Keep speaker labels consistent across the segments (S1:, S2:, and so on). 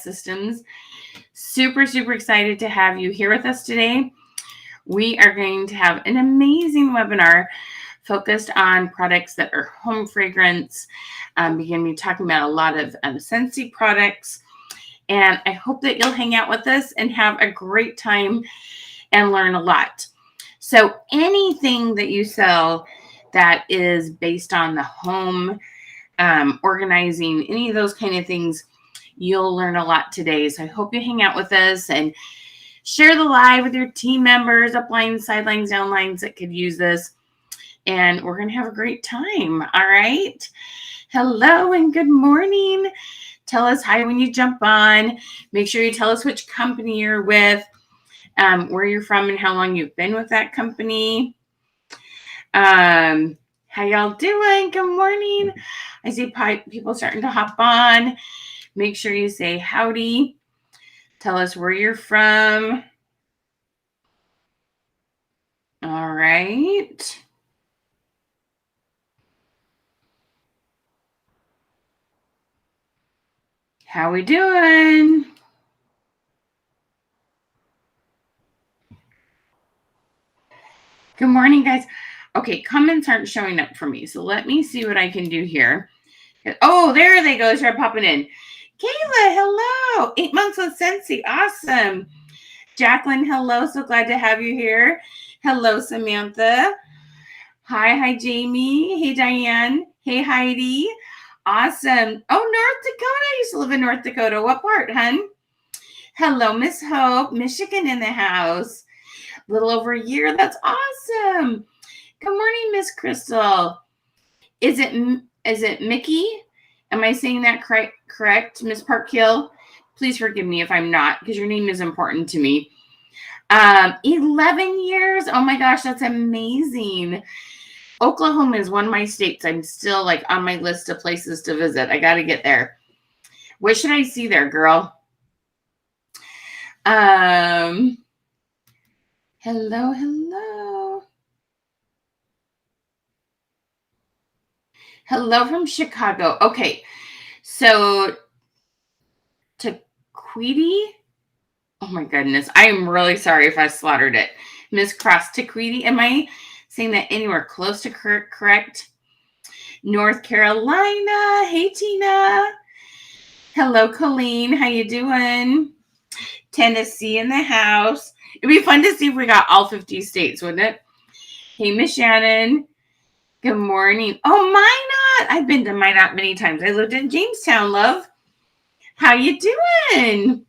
S1: systems. Super, super excited to have you here with us today. We are going to have an amazing webinar focused on products that are home fragrance. We're going to be talking about a lot of Scentsy products. And I hope that you'll hang out with us and have a great time and learn a lot. So anything that you sell that is based on the home, organizing, any of those kind of things, you'll learn a lot today. So I hope you hang out with us and share the live with your team members, uplines, sidelines, downlines that could use this. And we're going to have a great time. All right. Hello and good morning. Tell us hi when you jump on. Make sure you tell us which company you're with, where you're from, and how long you've been with that company. How y'all doing? Good morning. I see people starting to hop on. Make sure you say howdy. Tell us where you're from. All right. How we doing? Good morning, guys. Okay, comments aren't showing up for me, so let me see what I can do here. Oh, there they go. Start popping in. Kayla, hello. 8 months with Scentsy. Awesome. Jacqueline, hello. So glad to have you here. Hello, Samantha. Hi, Jamie. Hey, Diane. Hey, Heidi. Awesome. Oh, North Dakota. I used to live in North Dakota. What part, hun? Hello, Miss Hope. Michigan in the house. A little over a year. That's awesome. Good morning, Miss Crystal. Is it Mickey? Am I saying that correct, Miss Parkhill? Please forgive me if I'm not, because your name is important to me. 11 years. Oh my gosh, that's amazing. Oklahoma is one of my states. I'm still like on my list of places to visit. I got to get there. What should I see there, girl? Hello. Hello from Chicago. Okay, so Taquiti. Oh my goodness. I am really sorry if I slaughtered it. Miss Cross Taquiti. Am I saying that anywhere close to correct? North Carolina. Hey, Tina. Hello, Colleen. How you doing? Tennessee in the house. It'd be fun to see if we got all 50 states, wouldn't it? Hey, Miss Shannon. Good morning. Oh, Minot. I've been to Minot many times. I lived in Jamestown, love. How you doing?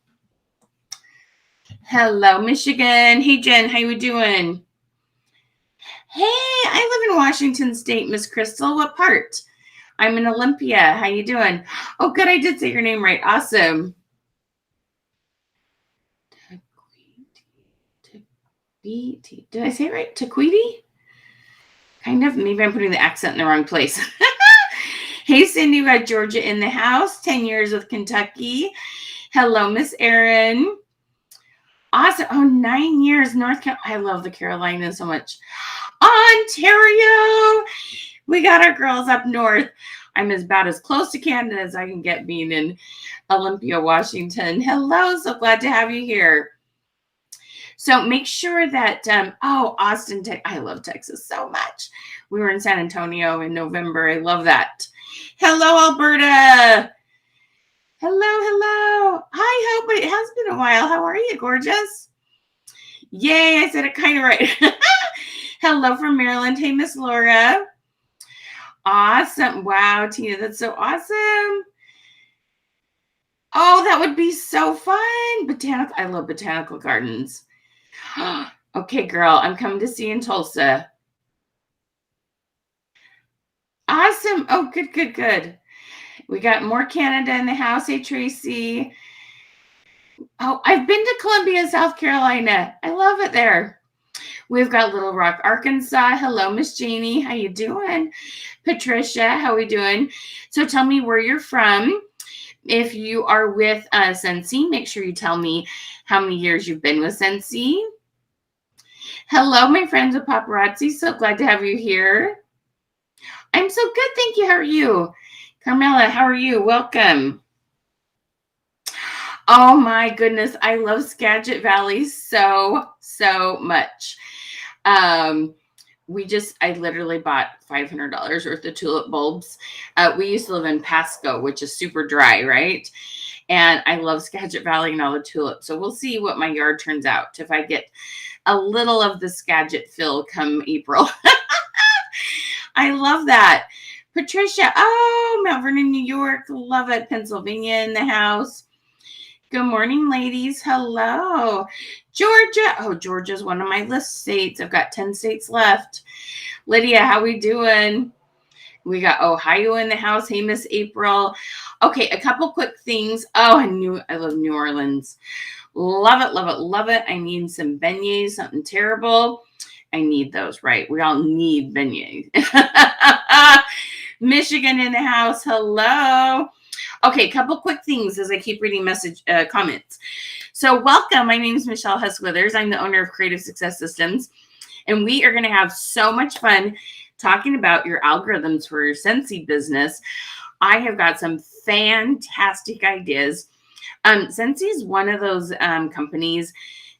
S1: Hello, Michigan. Hey, Jen. How you doing? Hey, I live in Washington State, Miss Crystal. What part? I'm in Olympia. How you doing? Oh, good. I did say your name right. Awesome. Did I say it right? Taquiti? Kind of. Maybe I'm putting the accent in the wrong place. Hey, Cindy, we got Georgia in the house. 10 years with Kentucky. Hello, Miss Erin. Awesome. Oh, 9 years. North Carolina. I love the Carolinas so much. Ontario. We got our girls up north. I'm about as close to Canada as I can get being in Olympia, Washington. Hello. So glad to have you here. So make sure that, Austin, I love Texas so much. We were in San Antonio in November. I love that. Hello, Alberta. Hello. Hi, Hope. It has been a while. How are you, gorgeous? Yay, I said it kind of right. Hello from Maryland. Hey, Miss Laura. Awesome. Wow, Tina, that's so awesome. Oh, that would be so fun. I love botanical gardens. Okay, girl, I'm coming to see you in Tulsa. Awesome. Oh, good. We got more Canada in the house. Hey, Tracy. Oh, I've been to Columbia, South Carolina. I love it there. We've got Little Rock, Arkansas. Hello, Miss Janie. How you doing? Patricia, how we doing? So tell me where you're from. If you are with Scentsy, make sure you tell me how many years you've been with Scentsy. Hello, my friends with Paparazzi. So glad to have you here. I'm so good. Thank you. How are you? Carmela, how are you? Welcome. Oh my goodness. I love Skagit Valley so, so much. Um, I literally bought $500 worth of tulip bulbs. We used to live in Pasco, which is super dry, right? And I love Skagit Valley and all the tulips. So we'll see what my yard turns out if I get a little of the Skagit fill come April. I love that. Patricia, oh, Mount Vernon, New York. Love it. Pennsylvania in the house. Good morning, ladies. Hello. Georgia. Oh, Georgia's one of my list states. I've got 10 states left. Lydia, how we doing? We got Ohio in the house. Hey, Miss April. Okay, a couple quick things. Oh, I love New Orleans. Love it, love it, love it. I need some beignets, something terrible. I need those, right? We all need beignets. Michigan in the house. Hello. Okay, a couple quick things as I keep reading comments. So welcome. My name is Michelle Hess-Withers. I'm the owner of Creative Success Systems. And we are going to have so much fun talking about your algorithms for your Scentsy business. I have got some fantastic ideas. Scentsy is one of those companies,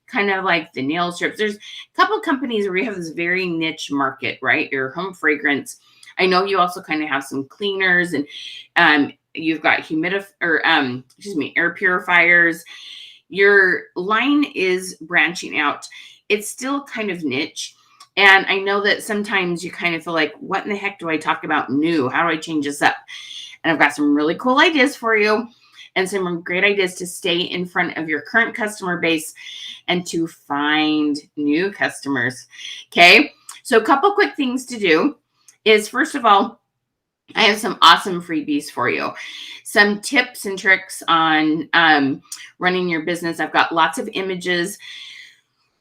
S1: kind of like the nail strips. There's a couple companies where you have this very niche market, right? Your home fragrance. I know you also kind of have some cleaners, and you've got air purifiers. Your line is branching out. It's still kind of niche. And I know that sometimes you kind of feel like, what in the heck do I talk about new? How do I change this up? And I've got some really cool ideas for you and some great ideas to stay in front of your current customer base and to find new customers. Okay. So a couple quick things to do is, first of all, I have some awesome freebies for you. Some tips and tricks on running your business. I've got lots of images.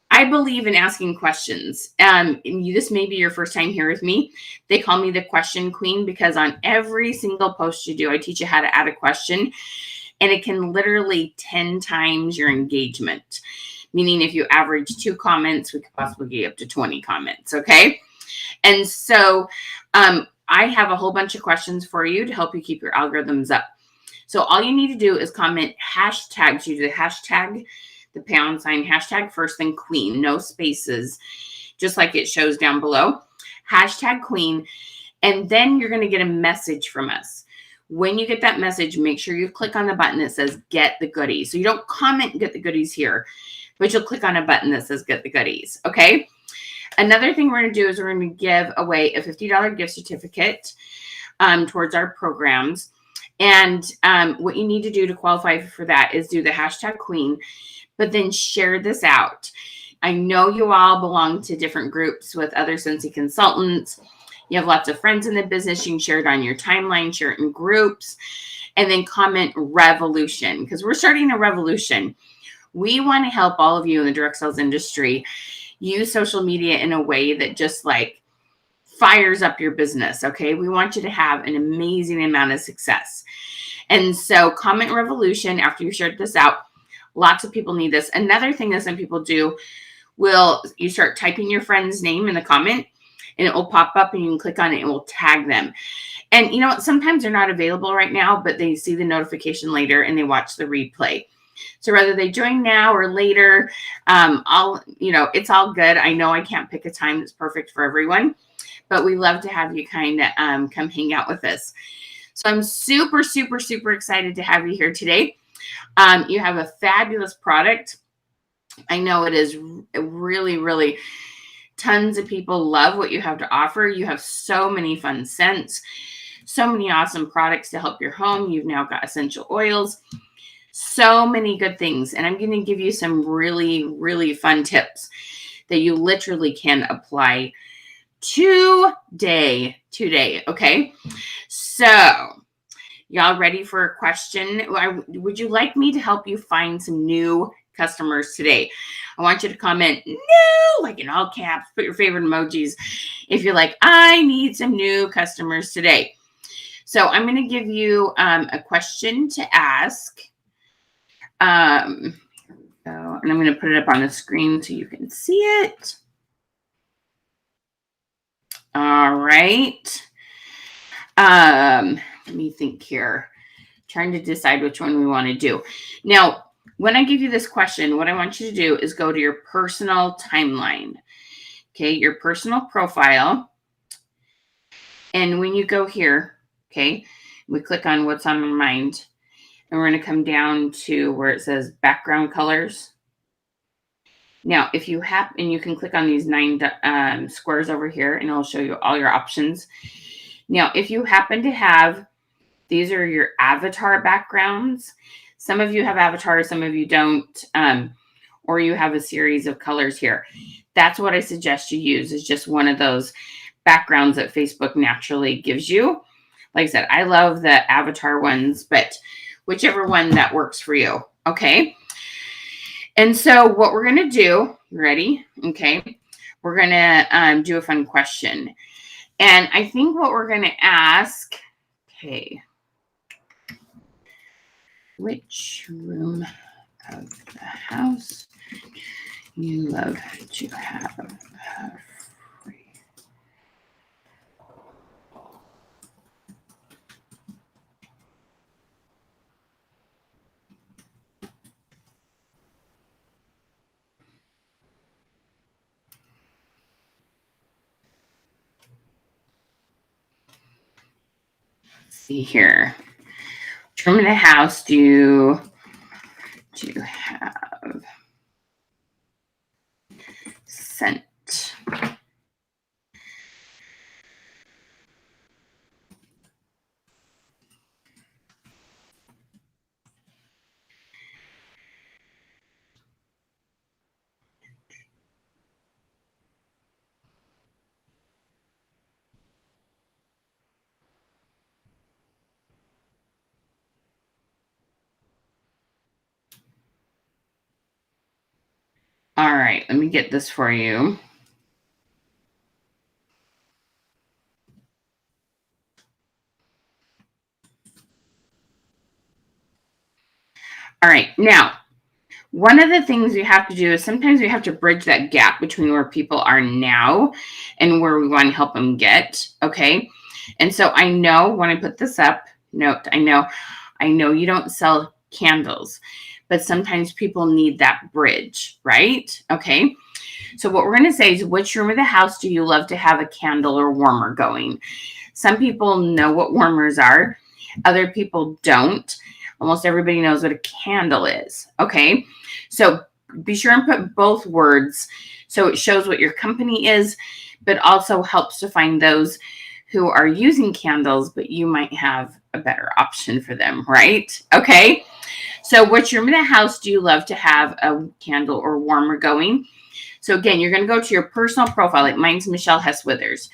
S1: I believe in asking questions. This may be your first time here with me. They call me the question queen because on every single post you do, I teach you how to add a question, and it can literally 10 times your engagement. Meaning if you average 2 comments, we could possibly get up to 20 comments, okay? And so I have a whole bunch of questions for you to help you keep your algorithms up. So all you need to do is comment hashtags. You do the hashtag, the # hashtag first, then queen, no spaces, just like it shows down below. Hashtag queen. And then you're going to get a message from us. When you get that message, make sure you click on the button that says get the goodies. So you don't comment get the goodies here, but you'll click on a button that says get the goodies. Okay. Another thing we're going to do is we're going to give away a $50 gift certificate towards our programs. And what you need to do to qualify for that is do the hashtag queen, but then share this out. I know you all belong to different groups with other Scentsy consultants. You have lots of friends in the business. You can share it on your timeline, share it in groups, and then comment revolution, because we're starting a revolution. We want to help all of you in the direct sales industry use social media in a way that just like fires up your business. Okay. We want you to have an amazing amount of success. And so comment revolution after you shared this out. Lots of people need this. Another thing that some people do you start typing your friend's name in the comment and it will pop up and you can click on it and it will tag them. And you know what? Sometimes they're not available right now, but they see the notification later and they watch the replay. So whether they join now or later, it's all good. I know I can't pick a time that's perfect for everyone, but we love to have you kind of come hang out with us. So I'm super, super, super excited to have you here today. You have a fabulous product. I know it is really, really, tons of people love what you have to offer. You have so many fun scents, so many awesome products to help your home. You've now got essential oils. So many good things. And I'm going to give you some really, really fun tips that you literally can apply today. Okay. So y'all ready for a question? Would you like me to help you find some new customers today? I want you to comment no, like in all caps, put your favorite emojis if you're like, I need some new customers today. So I'm going to give you a question to ask. And I'm going to put it up on the screen so you can see it. All right. Let me think here. Trying to decide which one we want to do. Now, When I give you this question, what I want you to do is go to your personal timeline. Okay, your personal profile. And when you go here, okay, we click on what's on our mind. And we're going to come down to where it says background colors. Now, if you have, and you can click on these 9 squares over here, and it'll show you all your options. Now, if you happen to have, these are your avatar backgrounds. Some of you have avatars, some of you don't, or you have a series of colors here. That's what I suggest you use, is just one of those backgrounds that Facebook naturally gives you. Like I said, I love the avatar ones, but whichever one that works for you, okay? And so what we're going to do, ready? Okay. We're going to do a fun question. And I think what we're going to ask, okay, which room of the house you love to have free? See here. Which room in the house do you have scent? All right, let me get this for you. All right, now, one of the things we have to do is sometimes we have to bridge that gap between where people are now and where we want to help them get, okay? And so I know when I put this up, note, I know you don't sell candles, but sometimes people need that bridge, right? Okay. So what we're going to say is, which room of the house do you love to have a candle or warmer going? Some people know what warmers are. Other people don't. Almost everybody knows what a candle is. Okay. So be sure and put both words so it shows what your company is, but also helps to find those who are using candles, but you might have a better option for them, right? Okay. So which room in the house do you love to have a candle or warmer going? So again, you're going to go to your personal profile. Like mine's Michelle Hess Withers.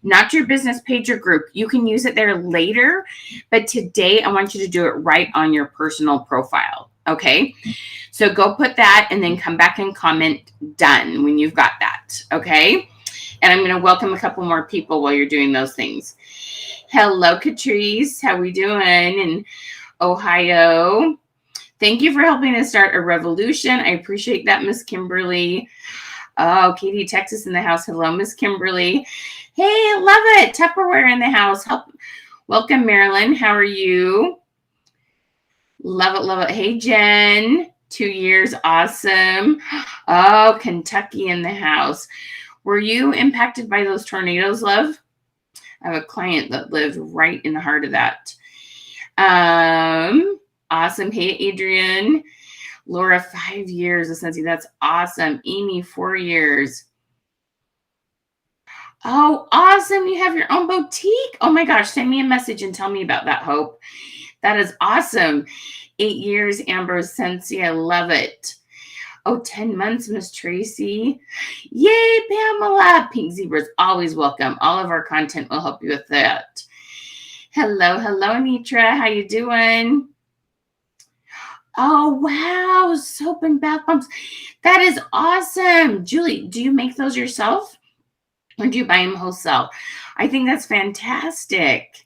S1: Not your business page or group. You can use it there later, but today I want you to do it right on your personal profile. Okay. So go put that and then come back and comment done when you've got that. Okay. And I'm going to welcome a couple more people while you're doing those things. Hello, Catrice. How we doing in Ohio? Thank you for helping us start a revolution. I appreciate that, Miss Kimberly. Oh, Katie, Texas in the house. Hello, Miss Kimberly. Hey, love it. Tupperware in the house. Welcome, Marilyn. How are you? Love it, love it. Hey, Jen. 2 years. Awesome. Oh, Kentucky in the house. Were you impacted by those tornadoes, love? I have a client that lived right in the heart of that. Awesome. Hey, Adrian. Laura, 5 years of Scentsy. That's awesome. Amy, 4 years. Oh, awesome. You have your own boutique. Oh my gosh. Send me a message and tell me about that, Hope. That is awesome. 8 years, Ambrose Scentsy. I love it. Oh, 10 months, Miss Tracy. Yay, Pamela. Pink Zebras, always welcome. All of our content will help you with that. Hello, Nitra. How you doing? Oh, wow. Soap and bath bombs. That is awesome. Julie, do you make those yourself? Or do you buy them wholesale? I think that's fantastic.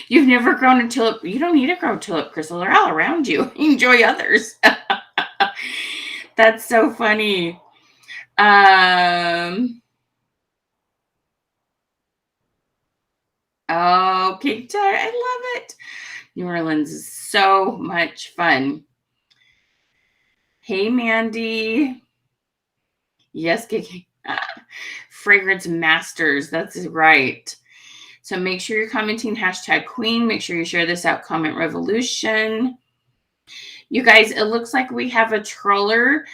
S1: You've never grown a tulip. You don't need to grow tulip crystals. They're all around you. Enjoy others. That's so funny. Okay, I love it. New Orleans is so much fun. Hey, Mandy. Yes, Kiki. Fragrance Masters. That's right. So make sure you're commenting #Queen. Make sure you share this out. Comment Revolution. You guys, it looks like we have a troller.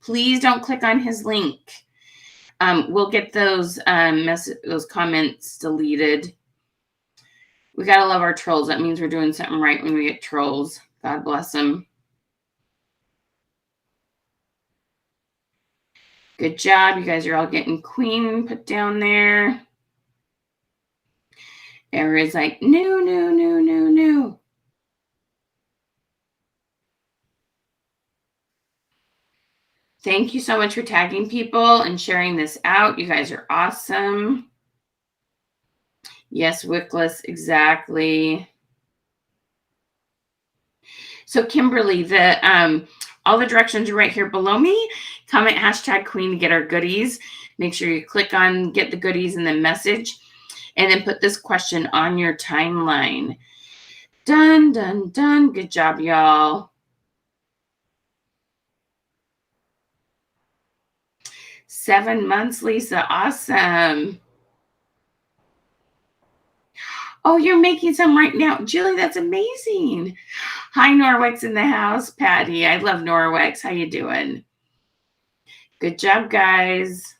S1: Please don't click on his link. We'll get those comments deleted. We gotta love our trolls. That means we're doing something right when we get trolls. God bless them. Good job. You guys are all getting Queen put down there. Everybody's like, new. Thank you so much for tagging people and sharing this out. You guys are awesome. Yes, Wickless, exactly. So Kimberly, all the directions are right here below me. Comment #Queen to get our goodies. Make sure you click on get the goodies and then message. And then put this question on your timeline. Done, done, done. Good job, y'all. 7 months, Lisa. Awesome. Oh, you're making some right now. Julie, that's amazing. Hi, Norwex in the house. Patty, I love Norwex. How you doing? Good job, guys.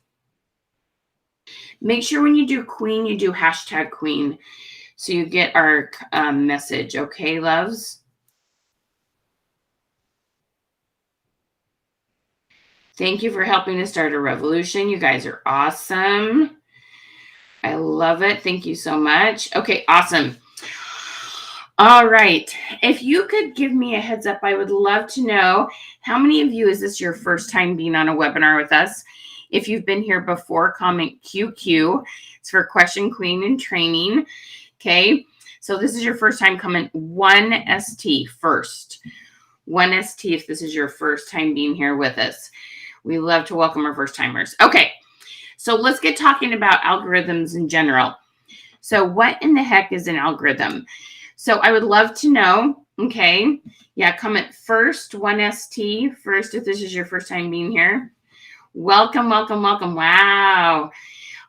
S1: Make sure when you do Queen, you do #Queen so you get our message. Okay, loves? Thank you for helping us start a revolution. You guys are awesome. I love it. Thank you so much. Okay, awesome. All right. If you could give me a heads up, I would love to know how many of you is this your first time being on a webinar with us? If you've been here before, comment QQ. It's for Question Queen and Training. Okay. So this is your first time, comment 1ST first. 1ST if this is your first time being here with us. We love to welcome our first timers. Okay. So let's get talking about algorithms in general. So what in the heck is an algorithm? So I would love to know, okay? Yeah, comment first, 1ST, first if this is your first time being here. Welcome, welcome, welcome. Wow.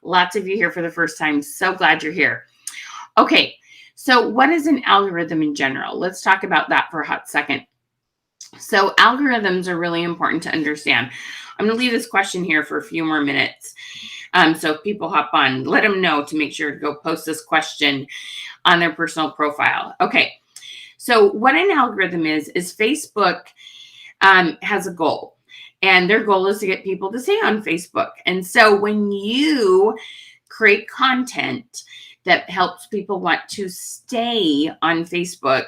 S1: Lots of you here for the first time. So glad you're here. Okay, so what is an algorithm in general? Let's talk about that for a hot second. So algorithms are really important to understand. I'm going to leave this question here for a few more minutes. So if people hop on, let them know to make sure to go post this question on their personal profile. Okay, so what an algorithm is Facebook has a goal, and their goal is to get people to stay on Facebook. And so when you create content that helps people want to stay on Facebook,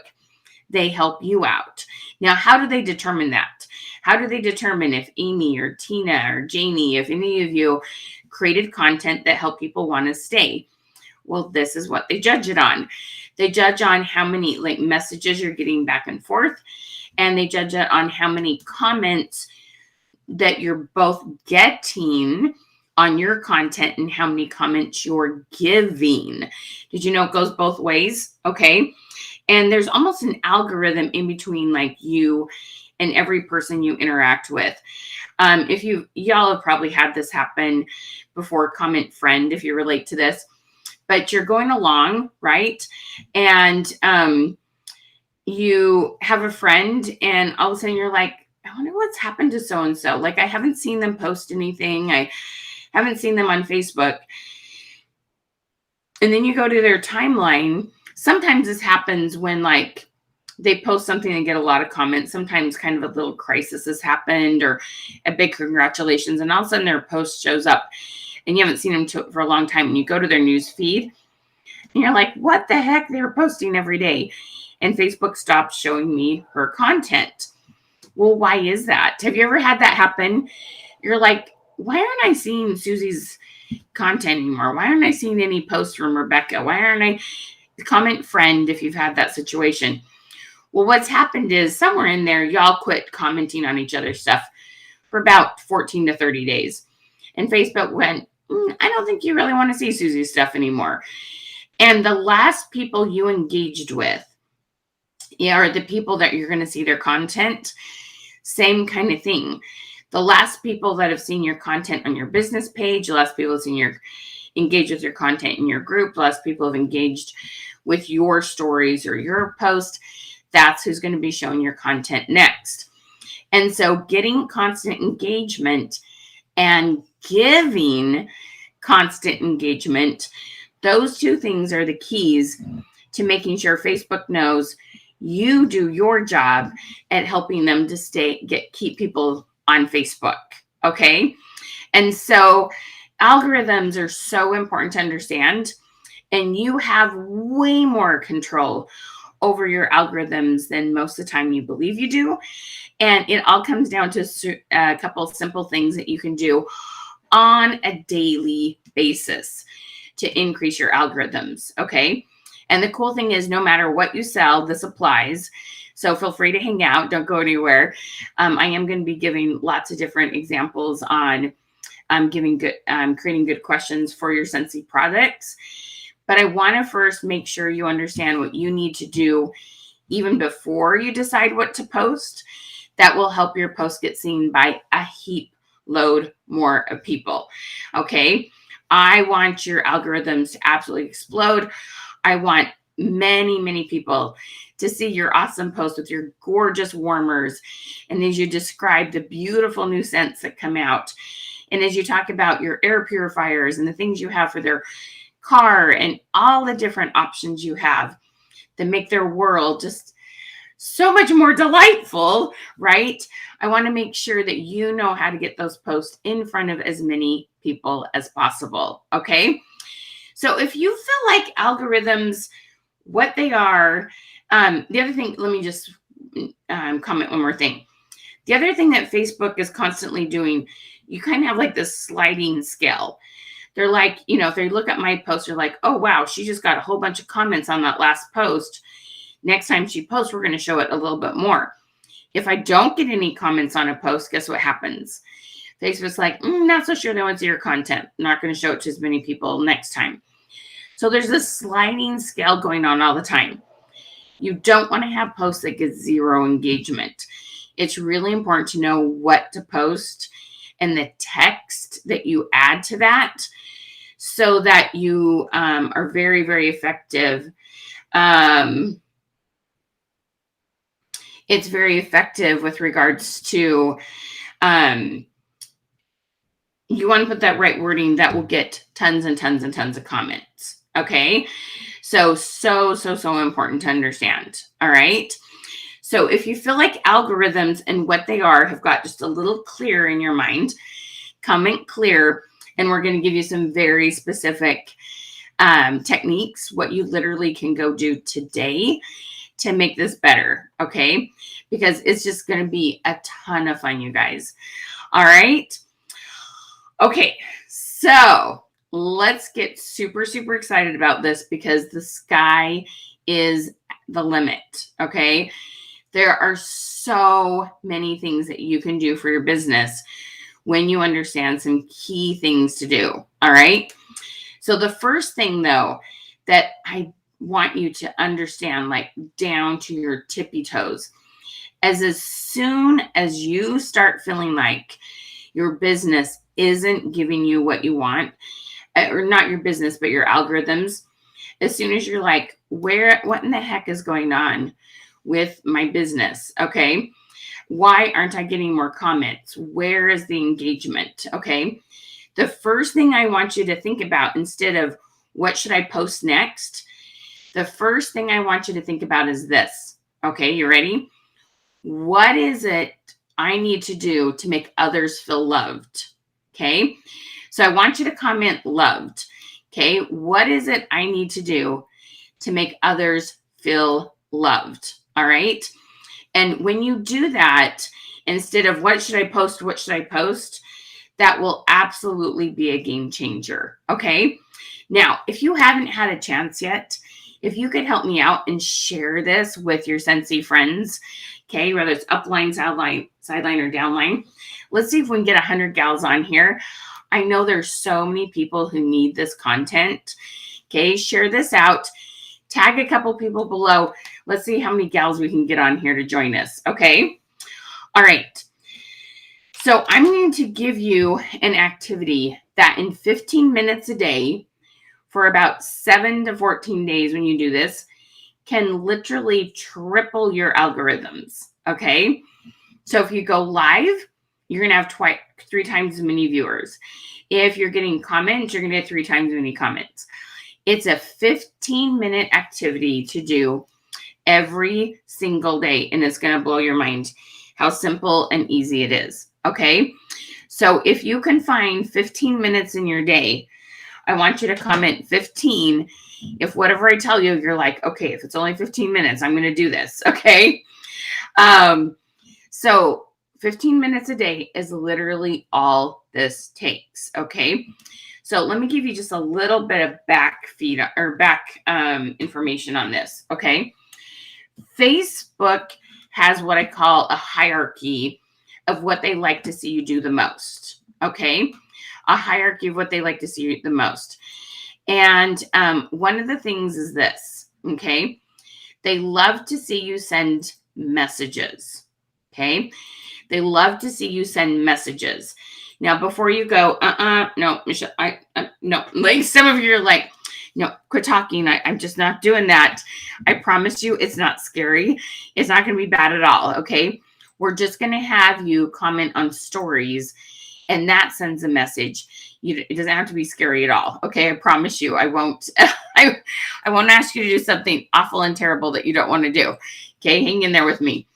S1: they help you out. Now, how do they determine that? How do they determine if Amy or Tina or Janie, if any of you created content that help people want to stay? Well, this is what they judge it on. They judge on how many messages you're getting back and forth, and they judge it on how many comments that you're both getting on your content and how many comments you're giving. Did you know it goes both ways? Okay. And there's almost an algorithm in between you and every person you interact with. If y'all have probably had this happen before, comment friend if you relate to this, but you're going along, right? And you have a friend and all of a sudden you're like, I wonder what's happened to so-and-so. I haven't seen them post anything. I haven't seen them on Facebook. And then you go to their timeline. Sometimes this happens when they post something and get a lot of comments. Sometimes kind of a little crisis has happened or a big congratulations. And all of a sudden their post shows up and you haven't seen them for a long time. And you go to their news feed and you're like, what the heck? They were posting every day. And Facebook stopped showing me her content. Well, why is that? Have you ever had that happen? You're like, why aren't I seeing Susie's content anymore? Why aren't I seeing any posts from Rebecca? Why aren't I? Comment friend if you've had that situation. Well, what's happened is somewhere in there, y'all quit commenting on each other's stuff for about 14 to 30 days. And Facebook went, I don't think you really want to see Susie's stuff anymore. And the last people you engaged with or the people that you're going to see their content, same kind of thing. The last people that have seen your content on your business page, the last people have seen your engage with your content in your group, the last people have engaged with your stories or your post, that's who's going to be showing your content next. And so getting constant engagement and giving constant engagement, those two things are the keys to making sure Facebook knows you do your job at helping them to keep people on Facebook. Okay. And so algorithms are so important to understand, and you have way more control over your algorithms than most of the time you believe you do. And it all comes down to a couple of simple things that you can do on a daily basis to increase your algorithms. Okay. And the cool thing is, no matter what you sell, this applies. So feel free to hang out. Don't go anywhere. I am going to be giving lots of different examples on creating good questions for your Scentsy products. But I want to first make sure you understand what you need to do even before you decide what to post. That will help your post get seen by a heap load more of people. Okay. I want your algorithms to absolutely explode. I want many, many people to see your awesome post with your gorgeous warmers. And as you describe the beautiful new scents that come out, and as you talk about your air purifiers and the things you have for their car and all the different options you have that make their world just so much more delightful, right? I want to make sure that you know how to get those posts in front of as many people as possible. Okay. So if you feel like algorithms, what they are, the other thing, let me just comment one more thing. The other thing that Facebook is constantly doing, you kind of have like this sliding scale. They're like, if they look at my post, they're like, oh, wow, she just got a whole bunch of comments on that last post. Next time she posts, we're going to show it a little bit more. If I don't get any comments on a post, guess what happens? Facebook's like, not so sure they want to see your content. Not going to show it to as many people next time. So there's this sliding scale going on all the time. You don't want to have posts that get zero engagement. It's really important to know what to post and the text that you add to that so that you are very, very effective. It's very effective with regards to you want to put that right wording that will get tons and tons and tons of comments. Okay. So important to understand. All right. So if you feel like algorithms and what they are have got just a little clear in your mind, comment clear. And we're going to give you some very specific techniques, what you literally can go do today to make this better. Okay. Because it's just going to be a ton of fun, you guys. All right. Okay. So let's get super, super excited about this because the sky is the limit. Okay. There are so many things that you can do for your business when you understand some key things to do. All right. So the first thing though, that I want you to understand, like down to your tippy toes, as soon as you start feeling like your business isn't giving you what you want, or not your business, but your algorithms, as soon as you're like, what in the heck is going on with my business? Okay. Why aren't I getting more comments? Where is the engagement? Okay. The first thing I want you to think about, instead of what should I post next, the first thing I want you to think about is this. Okay. You ready? What is it I need to do to make others feel loved? Okay. So I want you to comment loved. Okay. What is it I need to do to make others feel loved? All right. And when you do that, instead of what should I post, that will absolutely be a game changer. Okay. Now, if you haven't had a chance yet, if you could help me out and share this with your Scentsy friends, okay, whether it's upline, sideline, or downline, let's see if we can get 100 gals on here. I know there's so many people who need this content. Okay, share this out. Tag a couple people below. Let's see how many gals we can get on here to join us. Okay. All right. So I'm going to give you an activity that in 15 minutes a day for about 7 to 14 days when you do this can literally triple your algorithms. Okay. So if you go live, you're going to have 3 times as many viewers. If you're getting comments, you're going to get 3 times as many comments. It's a 15-minute activity to do every single day, and it's going to blow your mind how simple and easy it is. Okay. So if you can find 15 minutes in your day, I want you to comment 15. If whatever I tell you, you're like, okay, if it's only 15 minutes, I'm going to do this. Okay. So 15 minutes a day is literally all this takes. Okay. So let me give you just a little bit of back information on this. Okay. Facebook has what I call a hierarchy of what they like to see you do the most. Okay. A hierarchy of what they like to see you the most. And one of the things is this. Okay. They love to see you send messages. Okay. They love to see you send messages. Now, before you go, no, Michelle, no, like some of you are like, no, quit talking. I'm just not doing that. I promise you it's not scary. It's not going to be bad at all. Okay. We're just going to have you comment on stories, and that sends a message. It doesn't have to be scary at all. Okay. I promise you I won't, I won't ask you to do something awful and terrible that you don't want to do. Okay. Hang in there with me.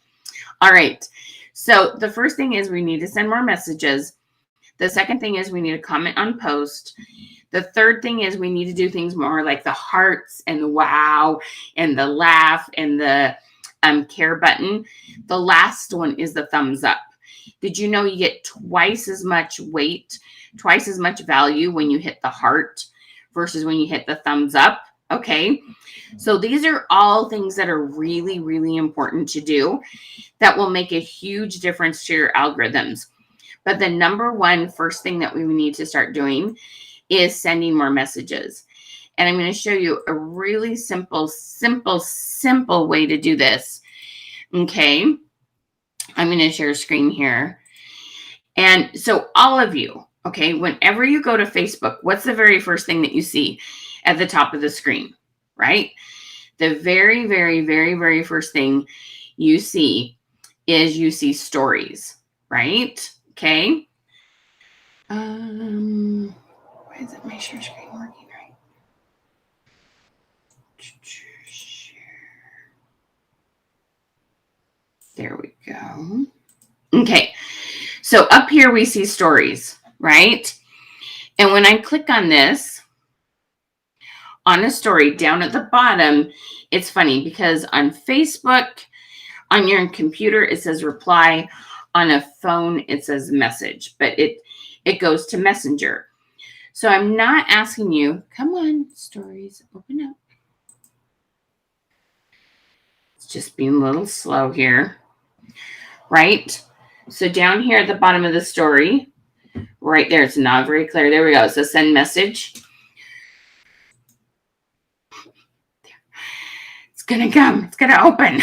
S1: All right. So the first thing is we need to send more messages. The second thing is we need to comment on post. The third thing is we need to do things more like the hearts and the wow and the laugh and the care button. The last one is the thumbs up. Did you know you get twice as much weight, twice as much value when you hit the heart versus when you hit the thumbs up? Okay. So these are all things that are really, really important to do that will make a huge difference to your algorithms. But the number one first thing that we need to start doing is sending more messages. And I'm going to show you a really simple way to do this. Okay. I'm going to share a screen here. And so all of you, okay, whenever you go to Facebook, what's the very first thing that you see at the top of the screen, right? The very, very, very, very first thing you see is you see stories, right? Okay. Why isn't my share screen working right? There we go. Okay. So up here we see stories, right? And when I click on this, on a story down at the bottom, it's funny because on Facebook, on your computer, it says reply. On a phone, it says message, but it goes to Messenger. So I'm not asking you, come on, stories, open up. It's just being a little slow here, right? So down here at the bottom of the story, right there, it's not very clear. There we go. So send message. It's going to come. It's going to open.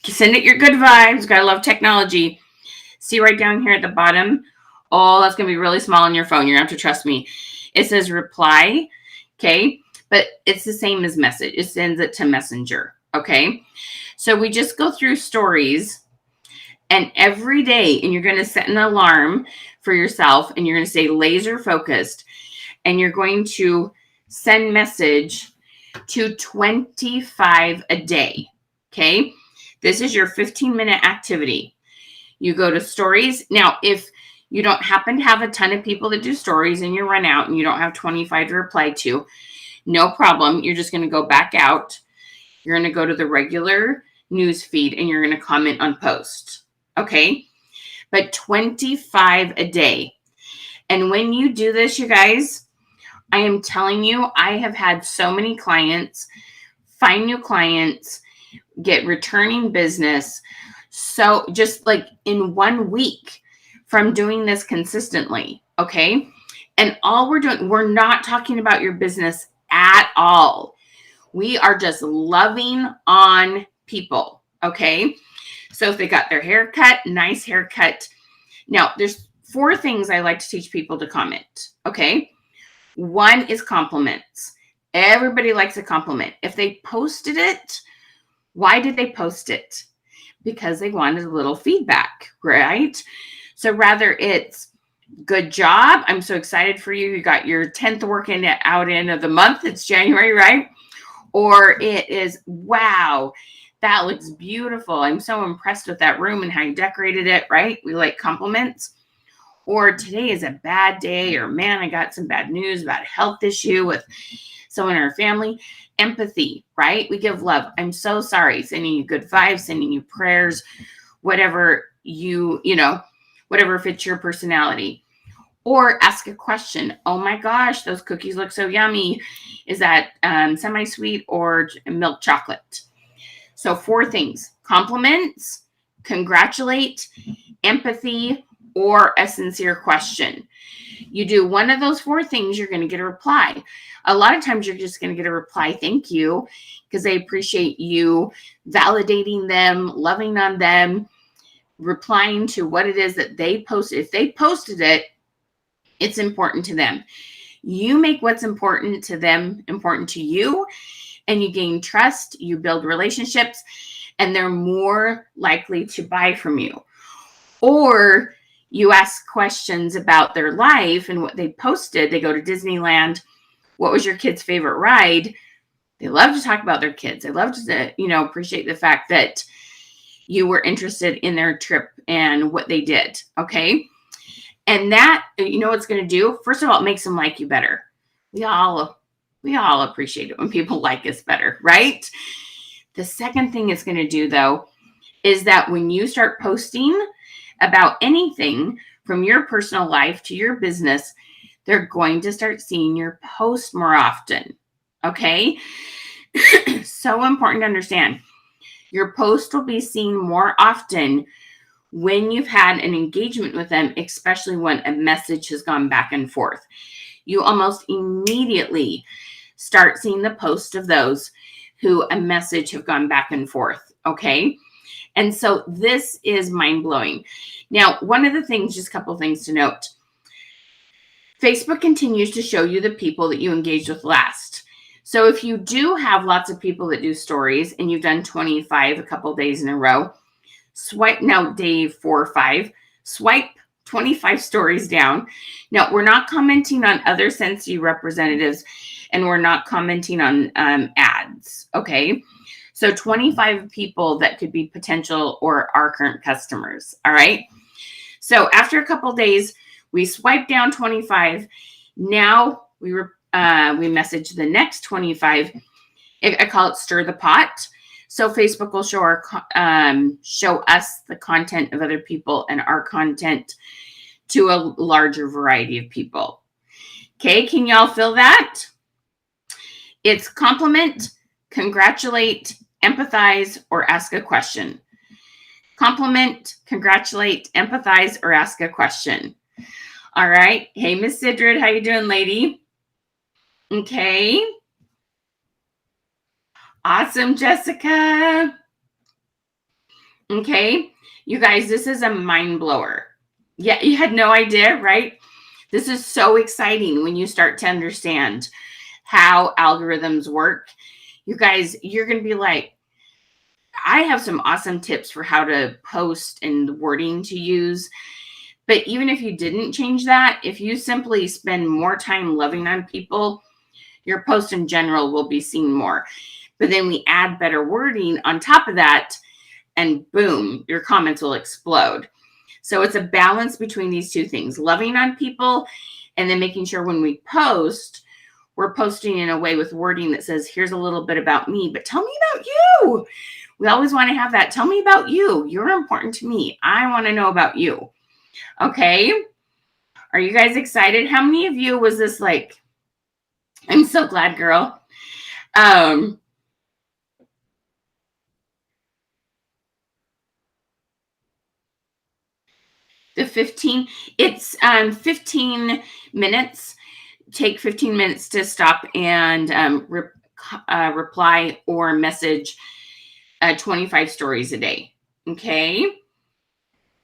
S1: Send it your good vibes. Gotta love technology. See right down here at the bottom? Oh, that's going to be really small on your phone. You're going to have to trust me. It says reply. Okay. But it's the same as message. It sends it to Messenger. Okay. So we just go through stories, and every day, and you're going to set an alarm for yourself, and you're going to stay laser focused, and you're going to send message to 25 a day. Okay. This is your 15-minute activity. You go to stories. Now, if you don't happen to have a ton of people that do stories and you run out and you don't have 25 to reply to, no problem. You're just going to go back out. You're going to go to the regular news feed and you're going to comment on post. Okay. But 25 a day. And when you do this, you guys, I am telling you, I have had so many clients find new clients, get returning business. So just like in 1 week from doing this consistently. Okay. And all we're doing, we're not talking about your business at all. We are just loving on people, okay? So if they got their hair cut, nice haircut. Now, there's 4 things I like to teach people to comment, okay? One is compliments. Everybody likes a compliment. If they posted it, why did they post it? Because they wanted a little feedback, right? So rather it's good job. I'm so excited for you. You got your 10th working out end of the month. It's January, right? Or it is, wow, that looks beautiful. I'm so impressed with that room and how you decorated it, right? We like compliments. Or today is a bad day, or man, I got some bad news about a health issue with someone in our family. Empathy, right? We give love. I'm so sorry. Sending you good vibes, sending you prayers, whatever whatever fits your personality. Or ask a question. Oh my gosh, those cookies look so yummy. Is that semi-sweet or milk chocolate? So 4 things: compliments, congratulate, empathy, or a sincere question. You do one of those 4 things, you're going to get a reply. A lot of times you're just going to get a reply, thank you, because they appreciate you validating them, loving on them, replying to what it is that they posted. If they posted it, it's important to them. You make what's important to them important to you, and you gain trust, you build relationships, and they're more likely to buy from you. Or you ask questions about their life and what they posted. They go to Disneyland. What was your kid's favorite ride? They love to talk about their kids. They love to, appreciate the fact that you were interested in their trip and what they did. Okay. And that, you know, what it's going to do? First of all, it makes them like you better. We all appreciate it when people like us better, right? The second thing it's going to do, though, is that when you start posting about anything from your personal life to your business, they're going to start seeing your post more often. Okay? So important to understand. Your post will be seen more often when you've had an engagement with them, especially when a message has gone back and forth. You almost immediately start seeing the post of those who a message have gone back and forth. Okay? And so this is mind-blowing. Now, one of the things, just a couple things to note. Facebook continues to show you the people that you engaged with last. So if you do have lots of people that do stories and you've done 25 a couple days in a row, swipe now day 4 or 5, swipe 25 stories down. Now, we're not commenting on other Scentsy representatives, and we're not commenting on ads, okay? So 25 people that could be potential or our current customers, all right? So after a couple days, we swipe down 25. Now we message the next 25. I call it stir the pot. So Facebook will show us the content of other people and our content to a larger variety of people. Okay, can y'all feel that? It's compliment, congratulate, empathize, or ask a question. Compliment, congratulate, empathize, or ask a question. All right. Hey, Miss Sidrid, how you doing, lady? Okay. Awesome, Jessica. Okay. You guys, this is a mind blower. Yeah, you had no idea, right? This is so exciting when you start to understand how algorithms work. You guys, you're going to be like, I have some awesome tips for how to post and the wording to use. But even if you didn't change that, if you simply spend more time loving on people, your post in general will be seen more. But then we add better wording on top of that, and boom, your comments will explode. So it's a balance between these 2 things, loving on people and then making sure when we post, we're posting in a way with wording that says, here's a little bit about me, but tell me about you. We always want to have that. Tell me about you. You're important to me. I want to know about you. Okay. Are you guys excited? How many of you was this like, I'm so glad, girl. The 15, it's 15 minutes. Take 15 minutes to stop and reply or message 25 stories a day. Okay.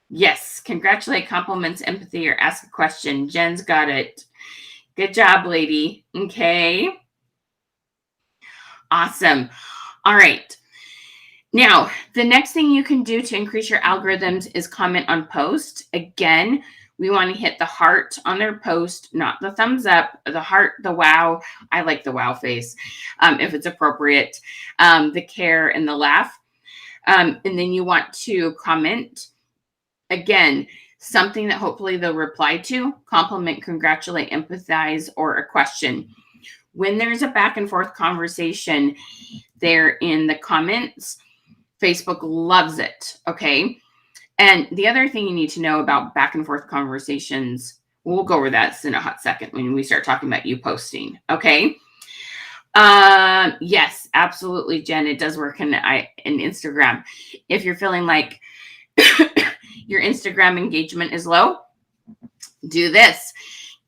S1: Yes. Congratulate, compliments, empathy, or ask a question. Jen's got it. Good job, lady. Okay. Awesome. All right. Now, the next thing you can do to increase your algorithms is comment on post. Again, we want to hit the heart on their post, not the thumbs up, the heart, the wow. I like the wow face if it's appropriate, the care and the laugh. And then you want to comment, again, something that hopefully they'll reply to, compliment, congratulate, empathize, or a question. When there's a back and forth conversation there in the comments, Facebook loves it, okay? And the other thing you need to know about back and forth conversations, we'll go over that in a hot second when we start talking about you posting, okay? Yes, absolutely, Jen. It does work in Instagram. If you're feeling like your Instagram engagement is low, do this,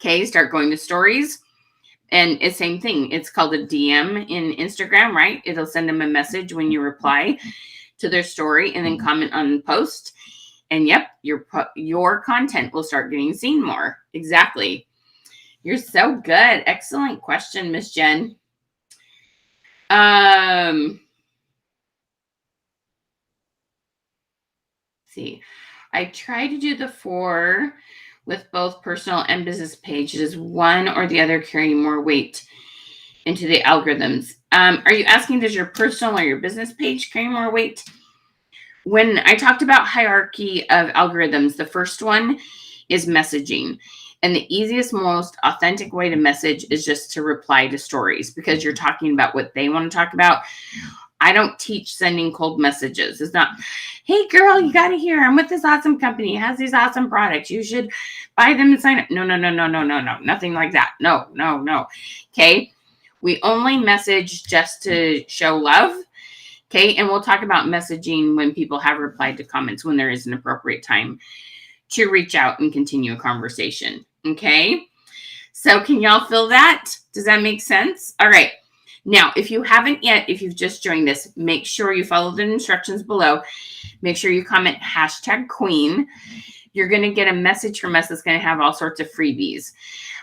S1: okay? Start going to stories. And it's same thing. It's called a DM in Instagram, right? It'll send them a message when you reply to their story and then comment on the post. And yep, your content will start getting seen more. Exactly. You're so good. Excellent question, Miss Jen. See, I try to do the 4 with both personal and business pages, one or the other carrying more weight into the algorithms. Are you asking, does your personal or your business page carry more weight? When I talked about hierarchy of algorithms, the first one is messaging. And the easiest, most authentic way to message is just to reply to stories because you're talking about what they want to talk about. I don't teach sending cold messages. It's not, hey, girl, you got to hear, I'm with this awesome company. It has these awesome products. You should buy them and sign up. No. Nothing like that. No. Okay. We only message just to show love. Okay. And we'll talk about messaging when people have replied to comments, when there is an appropriate time to reach out and continue a conversation. Okay. So can y'all feel that? Does that make sense? All right. Now, if you haven't yet, if you've just joined us, make sure you follow the instructions below. Make sure you comment #Queen. You're going to get a message from us that's going to have all sorts of freebies.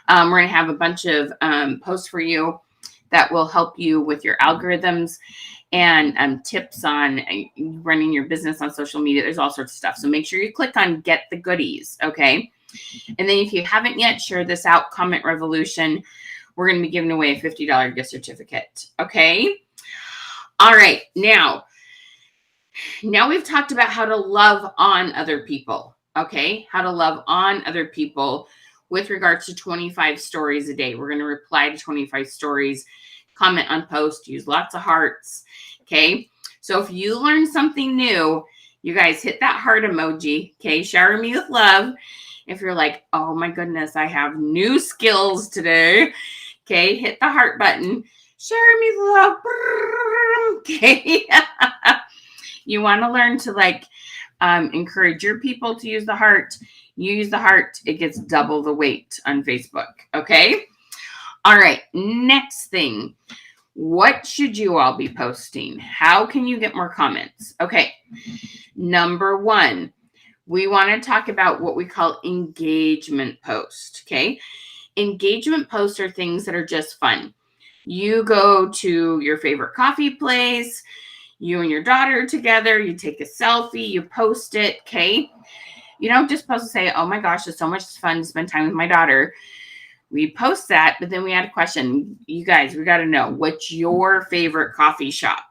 S1: We're going to have a bunch of posts for you that will help you with your algorithms and tips on running your business on social media. There's all sorts of stuff. So make sure you click on Get the Goodies, okay? And then if you haven't yet, share this out, Comment Revolution. We're going to be giving away a $50 gift certificate, okay? All right, now we've talked about how to love on other people, okay? How to love on other people with regards to 25 stories a day. We're going to reply to 25 stories, comment on post, use lots of hearts, okay? So if you learn something new, you guys hit that heart emoji, okay? Shower me with love. If you're like, oh my goodness, I have new skills today, okay? Hit the heart button. Shower me with love, okay? You want to learn to encourage your people to use the heart. You use the heart, it gets double the weight on Facebook, okay? All right, next thing. What should you all be posting? How can you get more comments? Okay, number 1, we want to talk about what we call engagement posts, okay? Engagement posts are things that are just fun. You go to your favorite coffee place, you and your daughter together, you take a selfie, you post it, okay? You don't just post and say, oh my gosh, it's so much fun to spend time with my daughter. We post that, but then we had a question. You guys, we got to know, what's your favorite coffee shop?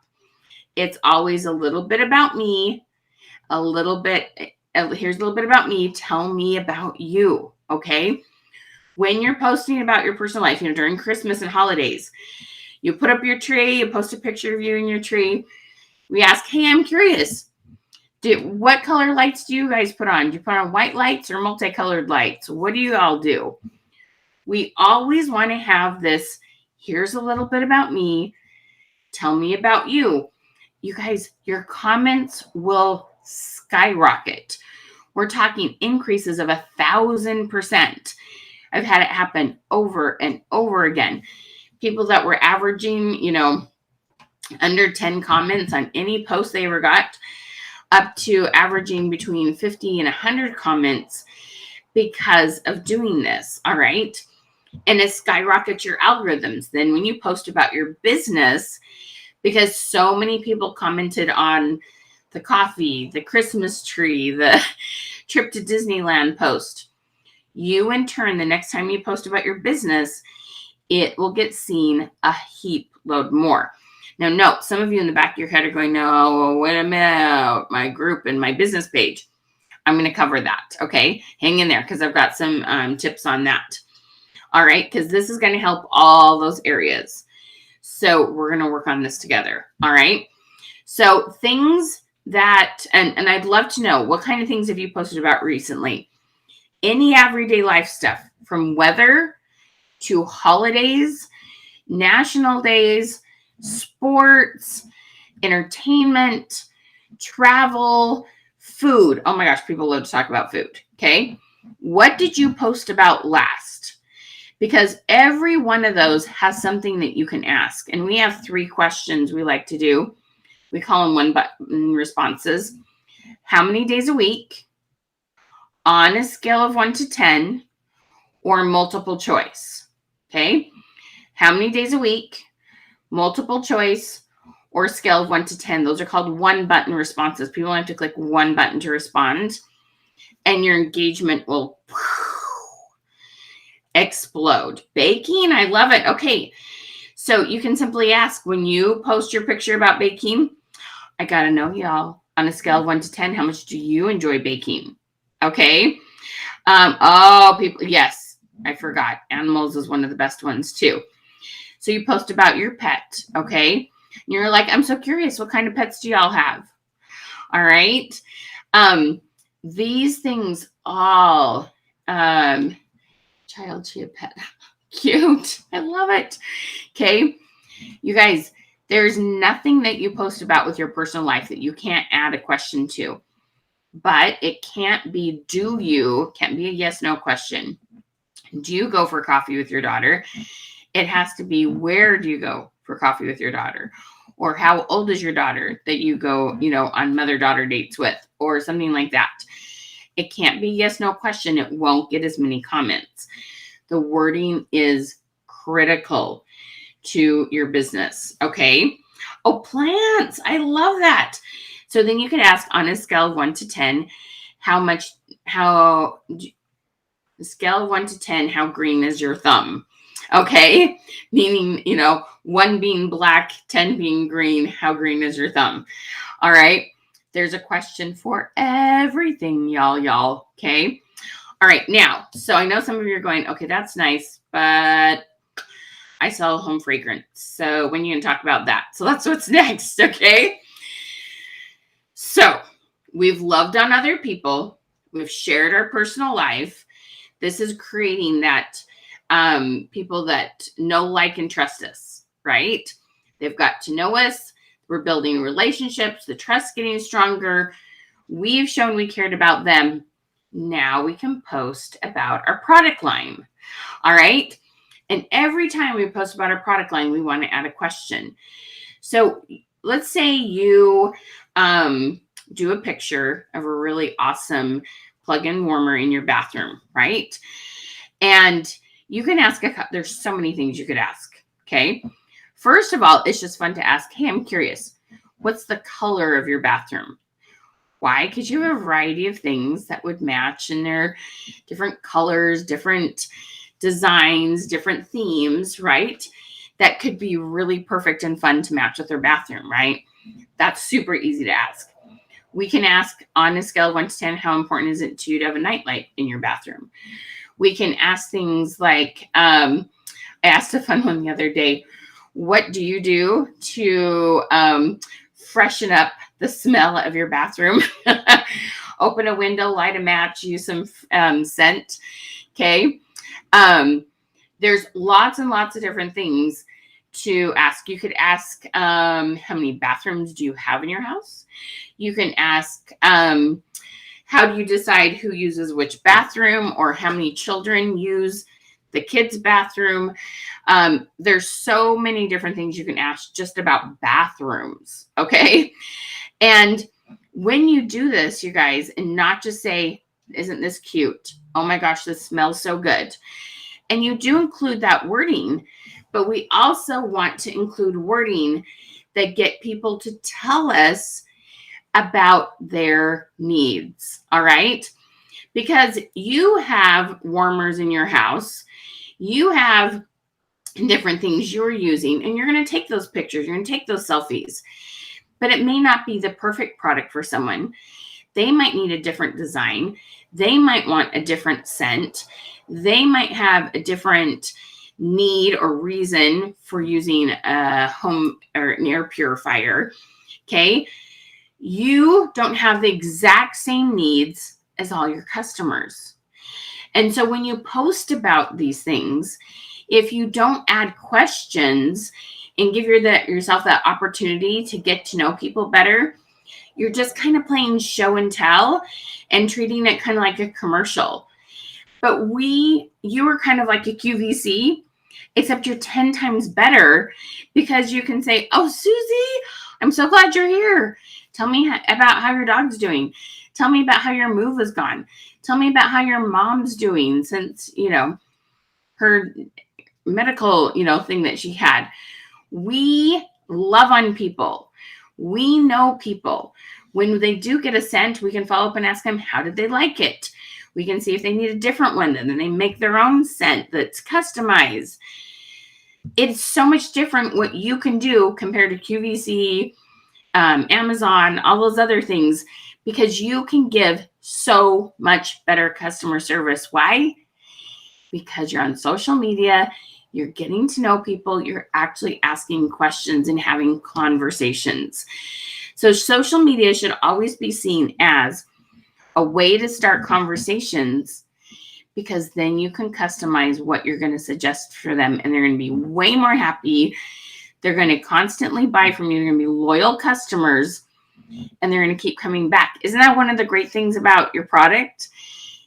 S1: It's always a little bit about me, here's a little bit about me. Tell me about you, okay? When you're posting about your personal life, during Christmas and holidays, you put up your tree, you post a picture of you and your tree. We ask, hey, I'm curious. What color lights do you guys put on? Do you put on white lights or multicolored lights? What do you all do? We always want to have this, here's a little bit about me. Tell me about you. You guys, your comments will skyrocket. We're talking increases of 1,000%. I've had it happen over and over again. people that were averaging, under 10 comments on any post they ever got, up to averaging between 50 and 100 comments because of doing this. All right. And it skyrockets your algorithms. Then when you post about your business, because so many people commented on the coffee, the Christmas tree, the trip to Disneyland post, you in turn, the next time you post about your business, it will get seen a heap load more. Now, note, some of you in the back of your head are going, no, wait a minute, my group and my business page. I'm going to cover that. Okay. Hang in there because I've got some tips on that. All right. Because this is going to help all those areas. So we're going to work on this together. All right. So things that, and I'd love to know, what kind of things have you posted about recently? Any everyday life stuff, from weather to holidays, national days, sports, entertainment, travel, food. Oh my gosh, people love to talk about food. Okay. What did you post about last? Because every one of those has something that you can ask. And we have 3 questions we like to do. We call them one button responses. How many days a week? On a scale of 1 to 10, or multiple choice. Okay. How many days a week? Multiple choice, or scale of 1 to 10. Those are called one button responses. People have to click one button to respond, and your engagement will explode. Baking, I love it. Okay, so you can simply ask, when you post your picture about baking, I got to know, y'all, on a scale of 1 to 10, how much do you enjoy baking? Okay. People, yes, I forgot. Animals is one of the best ones too. So you post about your pet, okay? You're like, I'm so curious, what kind of pets do y'all have? All right. These things all, child chia pet, cute. I love it. Okay. You guys, there's nothing that you post about with your personal life that you can't add a question to, but it can't be, can't be a yes, no question. Do you go for coffee with your daughter? It has to be, where do you go for coffee with your daughter? Or how old is your daughter that you go, on mother-daughter dates with, or something like that. It can't be yes, no question. It won't get as many comments. The wording is critical to your business. Okay. Oh, plants. I love that. So then you can ask, on a scale of 1 to 10, scale of 1 to 10, how green is your thumb? Okay. Meaning, 1 being black, 10 being green. How green is your thumb? All right. There's a question for everything, y'all. Okay. All right. Now, so I know some of you are going, okay, that's nice, but I sell home fragrance. So when are you going to talk about that? So that's what's next. Okay. So we've loved on other people. We've shared our personal life. This is creating that people that know, like, and trust us, right? They've got to know us. We're building relationships. The trust getting stronger. We've shown we cared about them. Now we can post about our product line. All right. And every time we post about our product line, we want to add a question. So let's say you do a picture of a really awesome plug-in warmer in your bathroom, right? And you can ask, there's so many things you could ask, okay? First of all, it's just fun to ask, hey, I'm curious, what's the color of your bathroom? Why? Because you have a variety of things that would match, and they're different colors, different designs, different themes, right? That could be really perfect and fun to match with their bathroom, right? That's super easy to ask. We can ask, on a scale of 1 to 10, how important is it to you to have a nightlight in your bathroom? We can ask things like, I asked a fun one the other day, what do you do to freshen up the smell of your bathroom? Open a window, light a match, use some scent. Okay. There's lots and lots of different things to ask. You could ask, how many bathrooms do you have in your house? You can ask, how do you decide who uses which bathroom, or how many children use the kids' bathroom. There's so many different things you can ask just about bathrooms, okay? And when you do this, you guys, and not just say, isn't this cute? Oh my gosh, this smells so good. And you do include that wording, but we also want to include wording that get people to tell us about their needs, all right? Because you have warmers in your house, you have different things you're using, and you're going to take those pictures, you're going to take those selfies, but it may not be the perfect product for someone. They might need a different design. They might want a different scent. They might have a different need or reason for using a home or an air purifier, okay? You don't have the exact same needs as all your customers. And so when you post about these things, if you don't add questions and give yourself that opportunity to get to know people better, you're just kind of playing show and tell and treating it kind of like a commercial. But you are kind of like a QVC, except you're 10 times better because you can say, oh, Susie, I'm so glad you're here. Tell me about how your dog's doing. Tell me about how your move has gone. Tell me about how your mom's doing since, her medical, thing that she had. We love on people. We know people. When they do get a scent, we can follow up and ask them, how did they like it? We can see if they need a different one, and then they make their own scent that's customized. It's so much different what you can do compared to QVC, Amazon, all those other things, because you can give so much better customer service. Why? Because you're on social media, you're getting to know people, you're actually asking questions and having conversations. So social media should always be seen as a way to start conversations, because then you can customize what you're going to suggest for them, and they're going to be way more happy. They're going to constantly buy from you. They're going to be loyal customers, and they're going to keep coming back. Isn't that one of the great things about your product?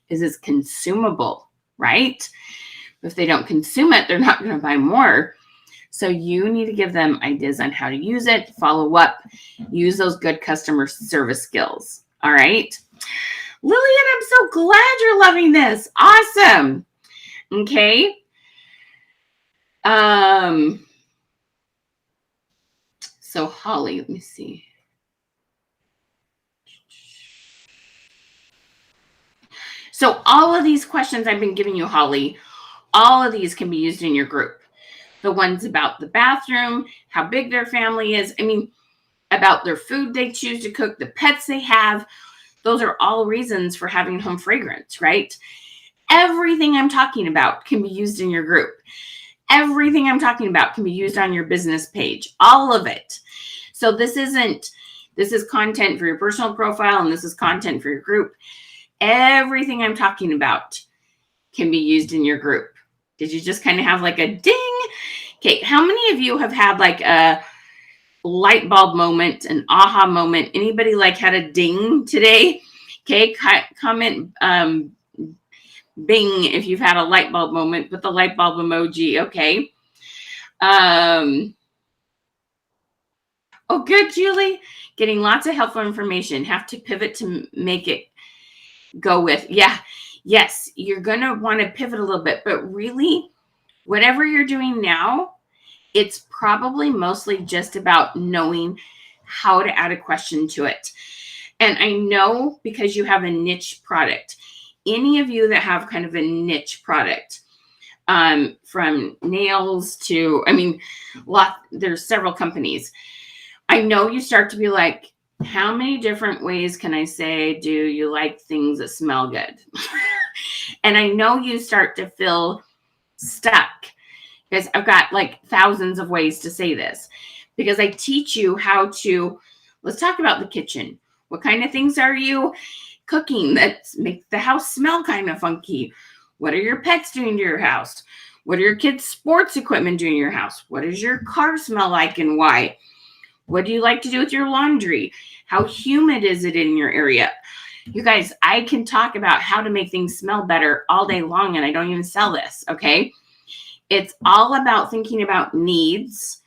S1: Is it's consumable, right? If they don't consume it, they're not going to buy more. So you need to give them ideas on how to use it, follow up, use those good customer service skills. All right. Lillian, I'm so glad you're loving this. Awesome. Okay. So Holly, let me see. So all of these questions I've been giving you, Holly, all of these can be used in your group. The ones about the bathroom, how big their family is, about their food they choose to cook, the pets they have. Those are all reasons for having home fragrance, right? Everything I'm talking about can be used in your group. Everything I'm talking about can be used on your business page, all of it. So this is content for your personal profile, and this is content for your group. Everything I'm talking about can be used in your group. Did you just kind of have like a ding? Okay, how many of you have had like a light bulb moment, an aha moment? Anybody like had a ding today? Okay, comment bing if you've had a light bulb moment. Put the light bulb emoji, okay? Oh, good, Julie. Getting lots of helpful information. Have to pivot to make it go with. Yeah, yes, you're going to want to pivot a little bit, but really, whatever you're doing now, it's probably mostly just about knowing how to add a question to it. And I know because you have a niche product, any of you that have kind of a niche product, from nails to, there's several companies. I know you start to be like, how many different ways can I say, do you like things that smell good? And I know you start to feel stuck, because I've got like thousands of ways to say this, because I teach you how to, let's talk about the kitchen. What kind of things are you cooking that make the house smell kind of funky? What are your pets doing to your house? What are your kids' sports equipment doing to your house? What does your car smell like and why? What do you like to do with your laundry? How humid is it in your area? You guys, I can talk about how to make things smell better all day long, and I don't even sell this, okay? It's all about thinking about needs.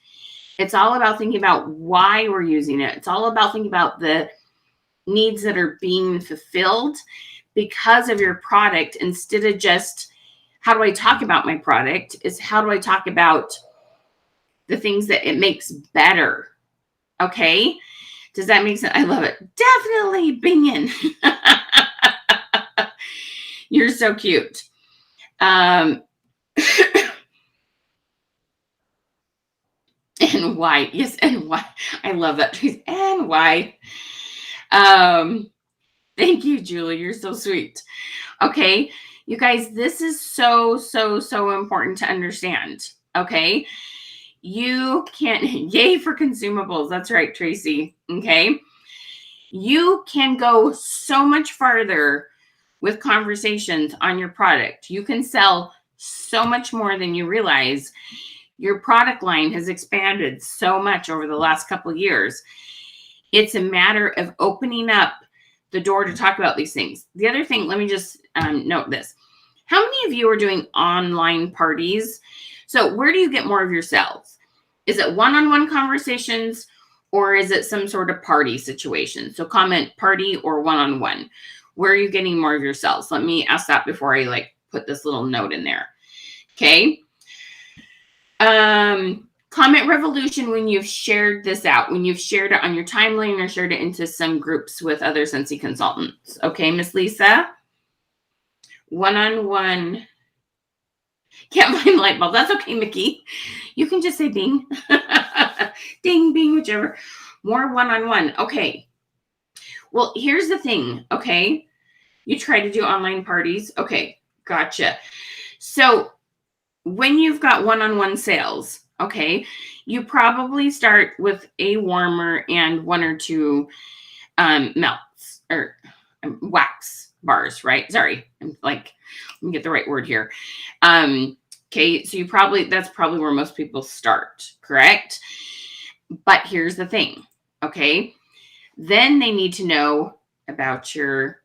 S1: It's all about thinking about why we're using it. It's all about thinking about the needs that are being fulfilled because of your product, instead of just, how do I talk about my product? Is how do I talk about the things that it makes better? Okay? Does that make sense? I love it. Definitely binging. You're so cute. And why? Yes, and why? I love that. And why? Thank you, Julie. You're so sweet. Okay, you guys, this is so important to understand. Okay, you can't, yay for consumables. That's right, Tracy. Okay, you can go so much farther with conversations on your product. You can sell so much more than you realize. Your product line has expanded so much over the last couple of years. It's a matter of opening up the door to talk about these things. The other thing, let me just note this. How many of you are doing online parties? So where do you get more of your sales? Is it one-on-one conversations, or is it some sort of party situation? So comment party or one-on-one. Where are you getting more of your sales? Let me ask that before I put this little note in there. Okay. Comment revolution when you've shared this out, when you've shared it on your timeline or shared it into some groups with other Scentsy consultants. Okay, Miss Lisa? One-on-one. Can't find light bulb. That's okay, Mickey. You can just say bing. Ding, bing, whichever. More one-on-one. Okay. Well, here's the thing, okay? You try to do online parties. Okay, gotcha. So when you've got one-on-one sales, okay, you probably start with a warmer and one or two melts or wax bars, right? Sorry, let me get the right word here. Okay, so that's probably where most people start, correct? But here's the thing, okay? Then they need to know about your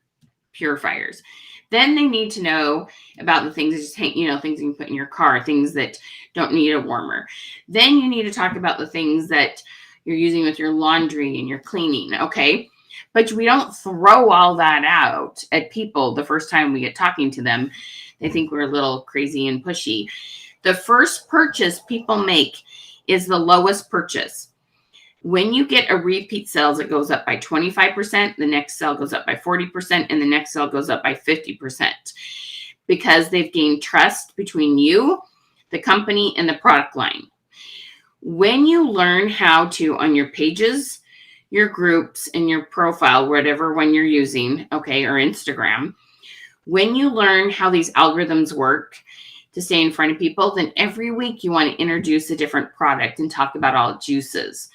S1: purifiers. Then they need to know about the things that just things you can put in your car, things that don't need a warmer. Then you need to talk about the things that you're using with your laundry and your cleaning, okay? But we don't throw all that out at people the first time we get talking to them. They think we're a little crazy and pushy. The first purchase people make is the lowest purchase. When you get a repeat sales, it goes up by 25%, the next sale goes up by 40%, and the next sale goes up by 50%, because they've gained trust between you, the company, and the product line. When you learn how to, on your pages, your groups, and your profile, whatever one you're using, okay, or Instagram, when you learn how these algorithms work to stay in front of people, then every week you want to introduce a different product and talk about all its uses.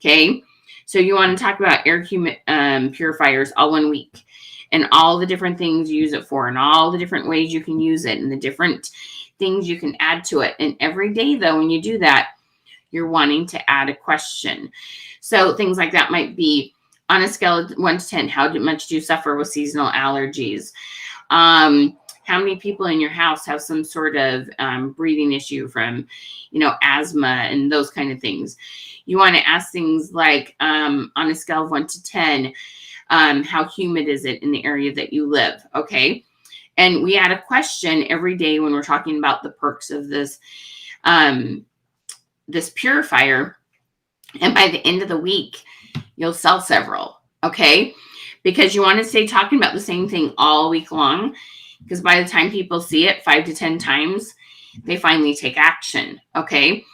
S1: Okay, so you want to talk about air purifiers all 1 week, and all the different things you use it for, and all the different ways you can use it, and the different things you can add to it. And every day, though, when you do that, you're wanting to add a question. So things like that might be, on a scale of 1 to 10, how much do you suffer with seasonal allergies? How many people in your house have some sort of breathing issue from, asthma and those kind of things? You want to ask things like, on a scale of 1 to 10, how humid is it in the area that you live? Okay. And we add a question every day when we're talking about the perks of this, this purifier. And by the end of the week, you'll sell several. Okay. Because you want to stay talking about the same thing all week long. Because by the time people see it 5 to 10 times, they finally take action. Okay.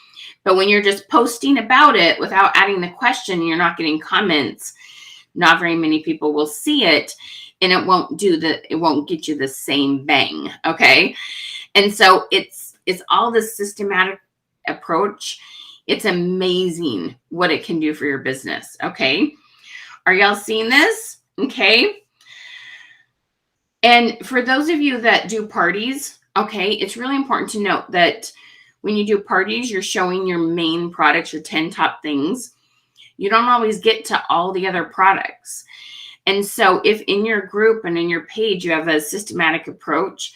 S1: But when you're just posting about it without adding the question, you're not getting comments, not very many people will see it, and it won't get you the same bang. Okay. And so it's all this systematic approach. It's amazing what it can do for your business. Okay. Are y'all seeing this? Okay. And for those of you that do parties, okay, it's really important to note that when you do parties, you're showing your main products, your 10 top things. You don't always get to all the other products. And so if in your group and in your page you have a systematic approach,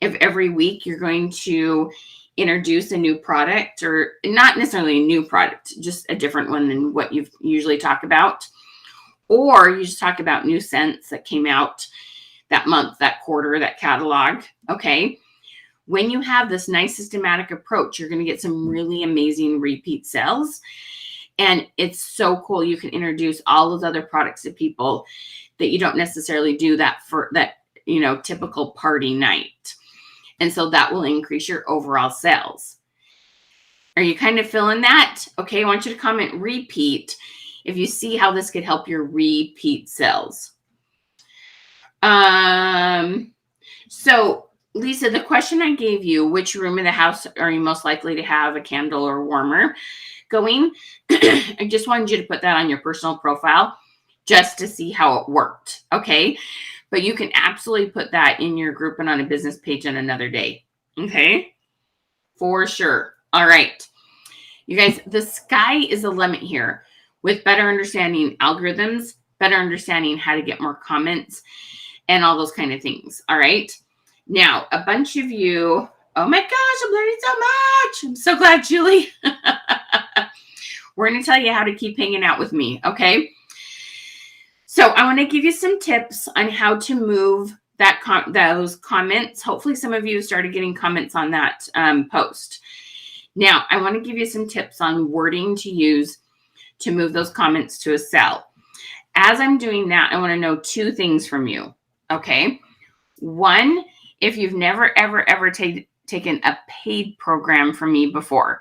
S1: if every week you're going to introduce a new product, or not necessarily a new product, just a different one than what you usually talk about, or you just talk about new scents that came out that month, that quarter, that catalog, okay? When you have this nice systematic approach, you're going to get some really amazing repeat sales. And it's so cool. You can introduce all those other products to people that you don't necessarily do that for that, typical party night. And so that will increase your overall sales. Are you kind of feeling that? Okay, I want you to comment repeat if you see how this could help your repeat sales. So Lisa, the question I gave you, which room in the house are you most likely to have a candle or warmer going? I just wanted you to put that on your personal profile just to see how it worked, okay? But you can absolutely put that in your group and on a business page on another day, okay? For sure. All right. You guys, the sky is the limit here with better understanding algorithms, better understanding how to get more comments, and all those kind of things, all right? Now, a bunch of you, oh my gosh, I'm learning so much. I'm so glad, Julie. We're going to tell you how to keep hanging out with me, okay? So I want to give you some tips on how to move those comments. Hopefully some of you started getting comments on that post. Now, I want to give you some tips on wording to use to move those comments to a cell. As I'm doing that, I want to know two things from you, okay? One, if you've never, ever taken a paid program from me before,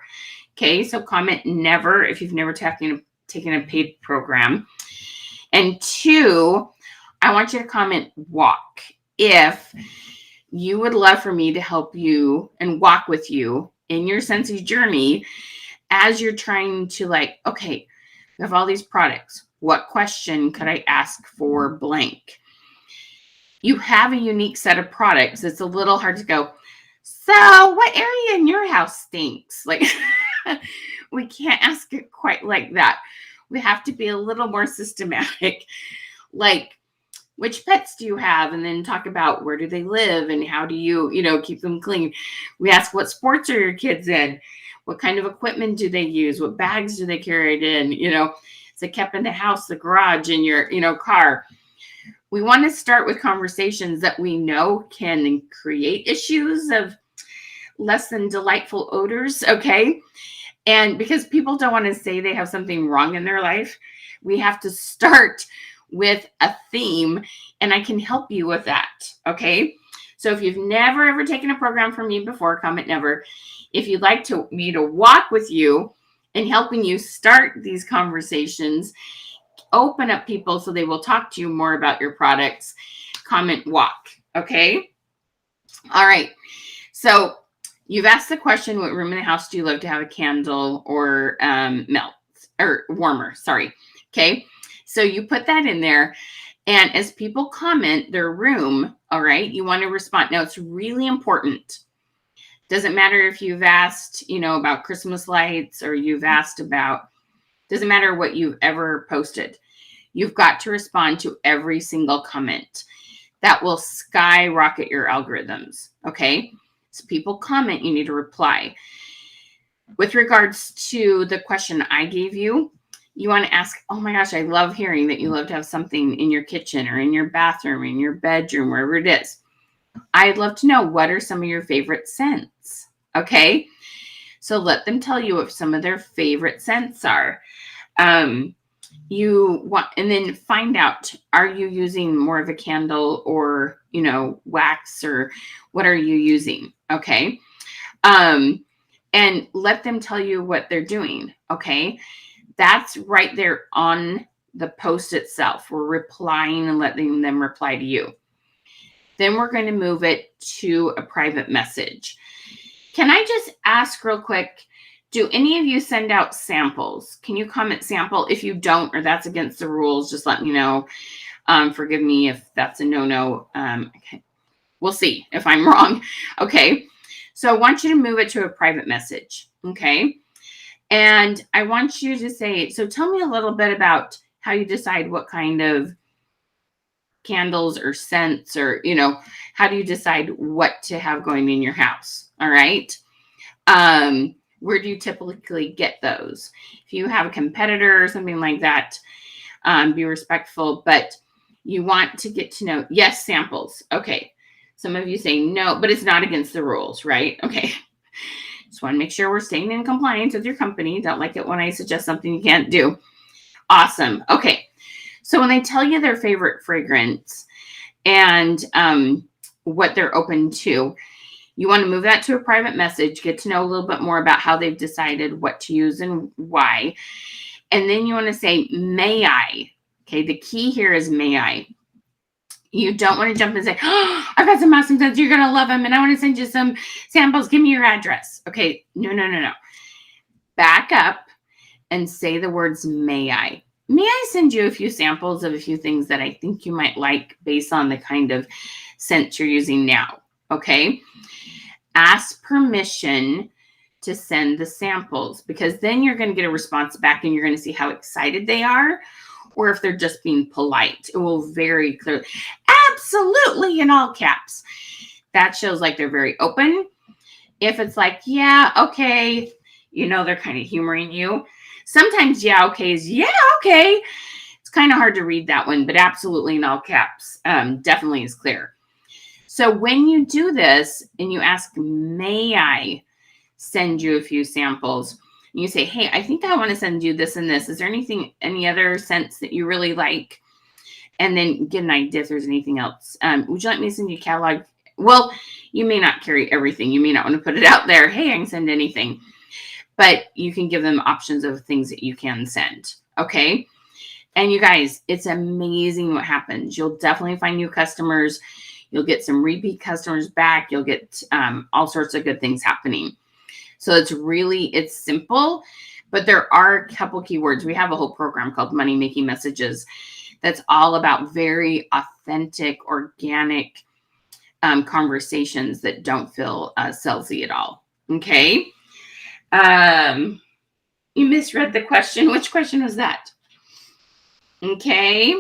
S1: okay? So comment never if you've never taken a paid program. And two, I want you to comment walk if you would love for me to help you and walk with you in your Scentsy journey as you're trying to okay, we have all these products. What question could I ask for blank? You have a unique set of products. It's a little hard to go, so what area in your house stinks? We can't ask it quite like that. We have to be a little more systematic. Which pets do you have? And then talk about where do they live and how do you, keep them clean. We ask what sports are your kids in? What kind of equipment do they use? What bags do they carry it in? Is it kept in the house, the garage, in your, car? We want to start with conversations that we know can create issues of less than delightful odors, okay? And because people don't want to say they have something wrong in their life, we have to start with a theme, and I can help you with that, okay? So if you've never, ever taken a program from me before, comment never. If you'd like me to walk with you in helping you start these conversations, open up people so they will talk to you more about your products, comment walk, okay? All right, so you've asked the question, what room in the house do you love to have a candle or warmer, sorry, okay? So you put that in there, and as people comment their room, all right, you want to respond. Now, it's really important. Doesn't matter if you've asked, about Christmas lights or you've asked about, doesn't matter what you've ever posted. You've got to respond to every single comment. That will skyrocket your algorithms, okay? So people comment, you need to reply. With regards to the question I gave you, you want to ask, oh my gosh, I love hearing that you love to have something in your kitchen or in your bathroom, in your bedroom, wherever it is. I'd love to know, what are some of your favorite scents? Okay. So let them tell you what some of their favorite scents are. And then find out, are you using more of a candle or, wax, or what are you using? Okay. And let them tell you what they're doing. Okay. That's right there on the post itself. We're replying and letting them reply to you. Then we're going to move it to a private message. Can I just ask real quick, do any of you send out samples? Can you comment sample? If you don't, or that's against the rules, just let me know. Forgive me if that's a no-no. Okay. We'll see if I'm wrong. Okay. So I want you to move it to a private message. Okay. And I want you to say, so tell me a little bit about how you decide what kind of candles or scents, or, how do you decide what to have going in your house? All right. Where do you typically get those? If you have a competitor or something like that, be respectful, but you want to get to know, yes, samples. Okay. Some of you say no, but it's not against the rules, right? Okay. Just want to make sure we're staying in compliance with your company. Don't like it when I suggest something you can't do. Awesome. Okay. So when they tell you their favorite fragrance and what they're open to, you want to move that to a private message, get to know a little bit more about how they've decided what to use and why. And then you want to say, may I? Okay, the key here is may I. You don't want to jump and say, oh, I've got some awesome scents. You're going to love them. And I want to send you some samples. Give me your address. Okay, no. Back up and say the words, may I? May I send you a few samples of a few things that I think you might like based on the kind of scents you're using now? Okay. Ask permission to send the samples, because then you're going to get a response back and you're going to see how excited they are, or if they're just being polite. It will very clearly, absolutely, in all caps. That shows like they're very open. If it's like, yeah, okay, they're kind of humoring you. Sometimes, yeah, okay is, yeah, okay. It's kind of hard to read that one, but absolutely in all caps, definitely is clear. So when you do this and you ask, may I send you a few samples? And you say, hey, I think I want to send you this and this. Is there any other scents that you really like? And then get an idea if there's anything else. Would you like me to send you a catalog? Well, you may not carry everything. You may not want to put it out there. Hey, I can send anything. But you can give them options of things that you can send. Okay? And you guys, it's amazing what happens. You'll definitely find new customers. You'll get some repeat customers back. You'll get all sorts of good things happening. So it's simple, but there are a couple keywords. We have a whole program called Money Making Messages that's all about very authentic, organic conversations that don't feel salesy at all. Okay. You misread the question. Which question was that? Okay.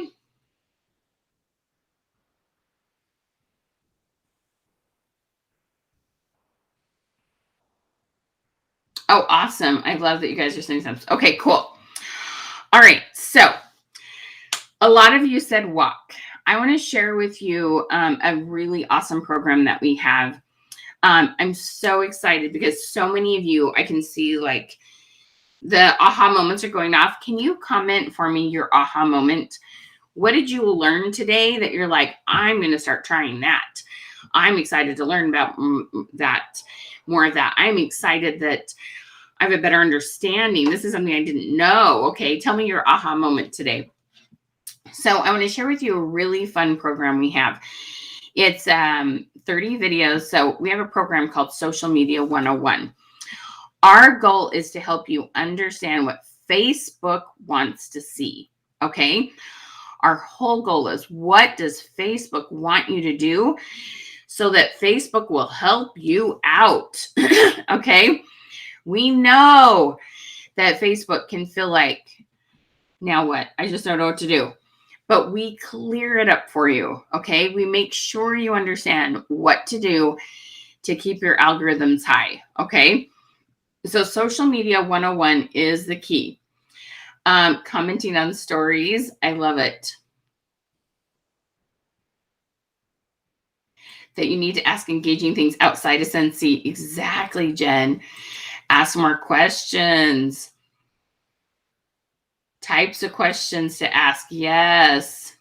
S1: Oh, awesome. I love that you guys are saying something. Okay, cool. All right. So a lot of you said walk. I want to share with you a really awesome program that we have. I'm so excited because so many of you, I can see like the aha moments are going off. Can you comment for me your aha moment? What did you learn today that you're like, I'm going to start trying that? I'm excited to learn about that, more of that. I'm excited that I have a better understanding. This is something I didn't know. Okay, tell me your aha moment today. So I want to share with you a really fun program we have. It's 30 videos. So we have a program called Social Media 101. Our goal is to help you understand what Facebook wants to see. Okay. Our whole goal is, what does Facebook want you to do so that Facebook will help you out? Okay. We know that Facebook can feel like, now what? I just don't know what to do. But we clear it up for you. Okay. We make sure you understand what to do to keep your algorithms high. Okay. So Social Media 101 is the key. Commenting on stories. I love it. That you need to ask engaging things outside of Scentsy. Exactly, Jen. Ask more questions. Types of questions to ask. Yes.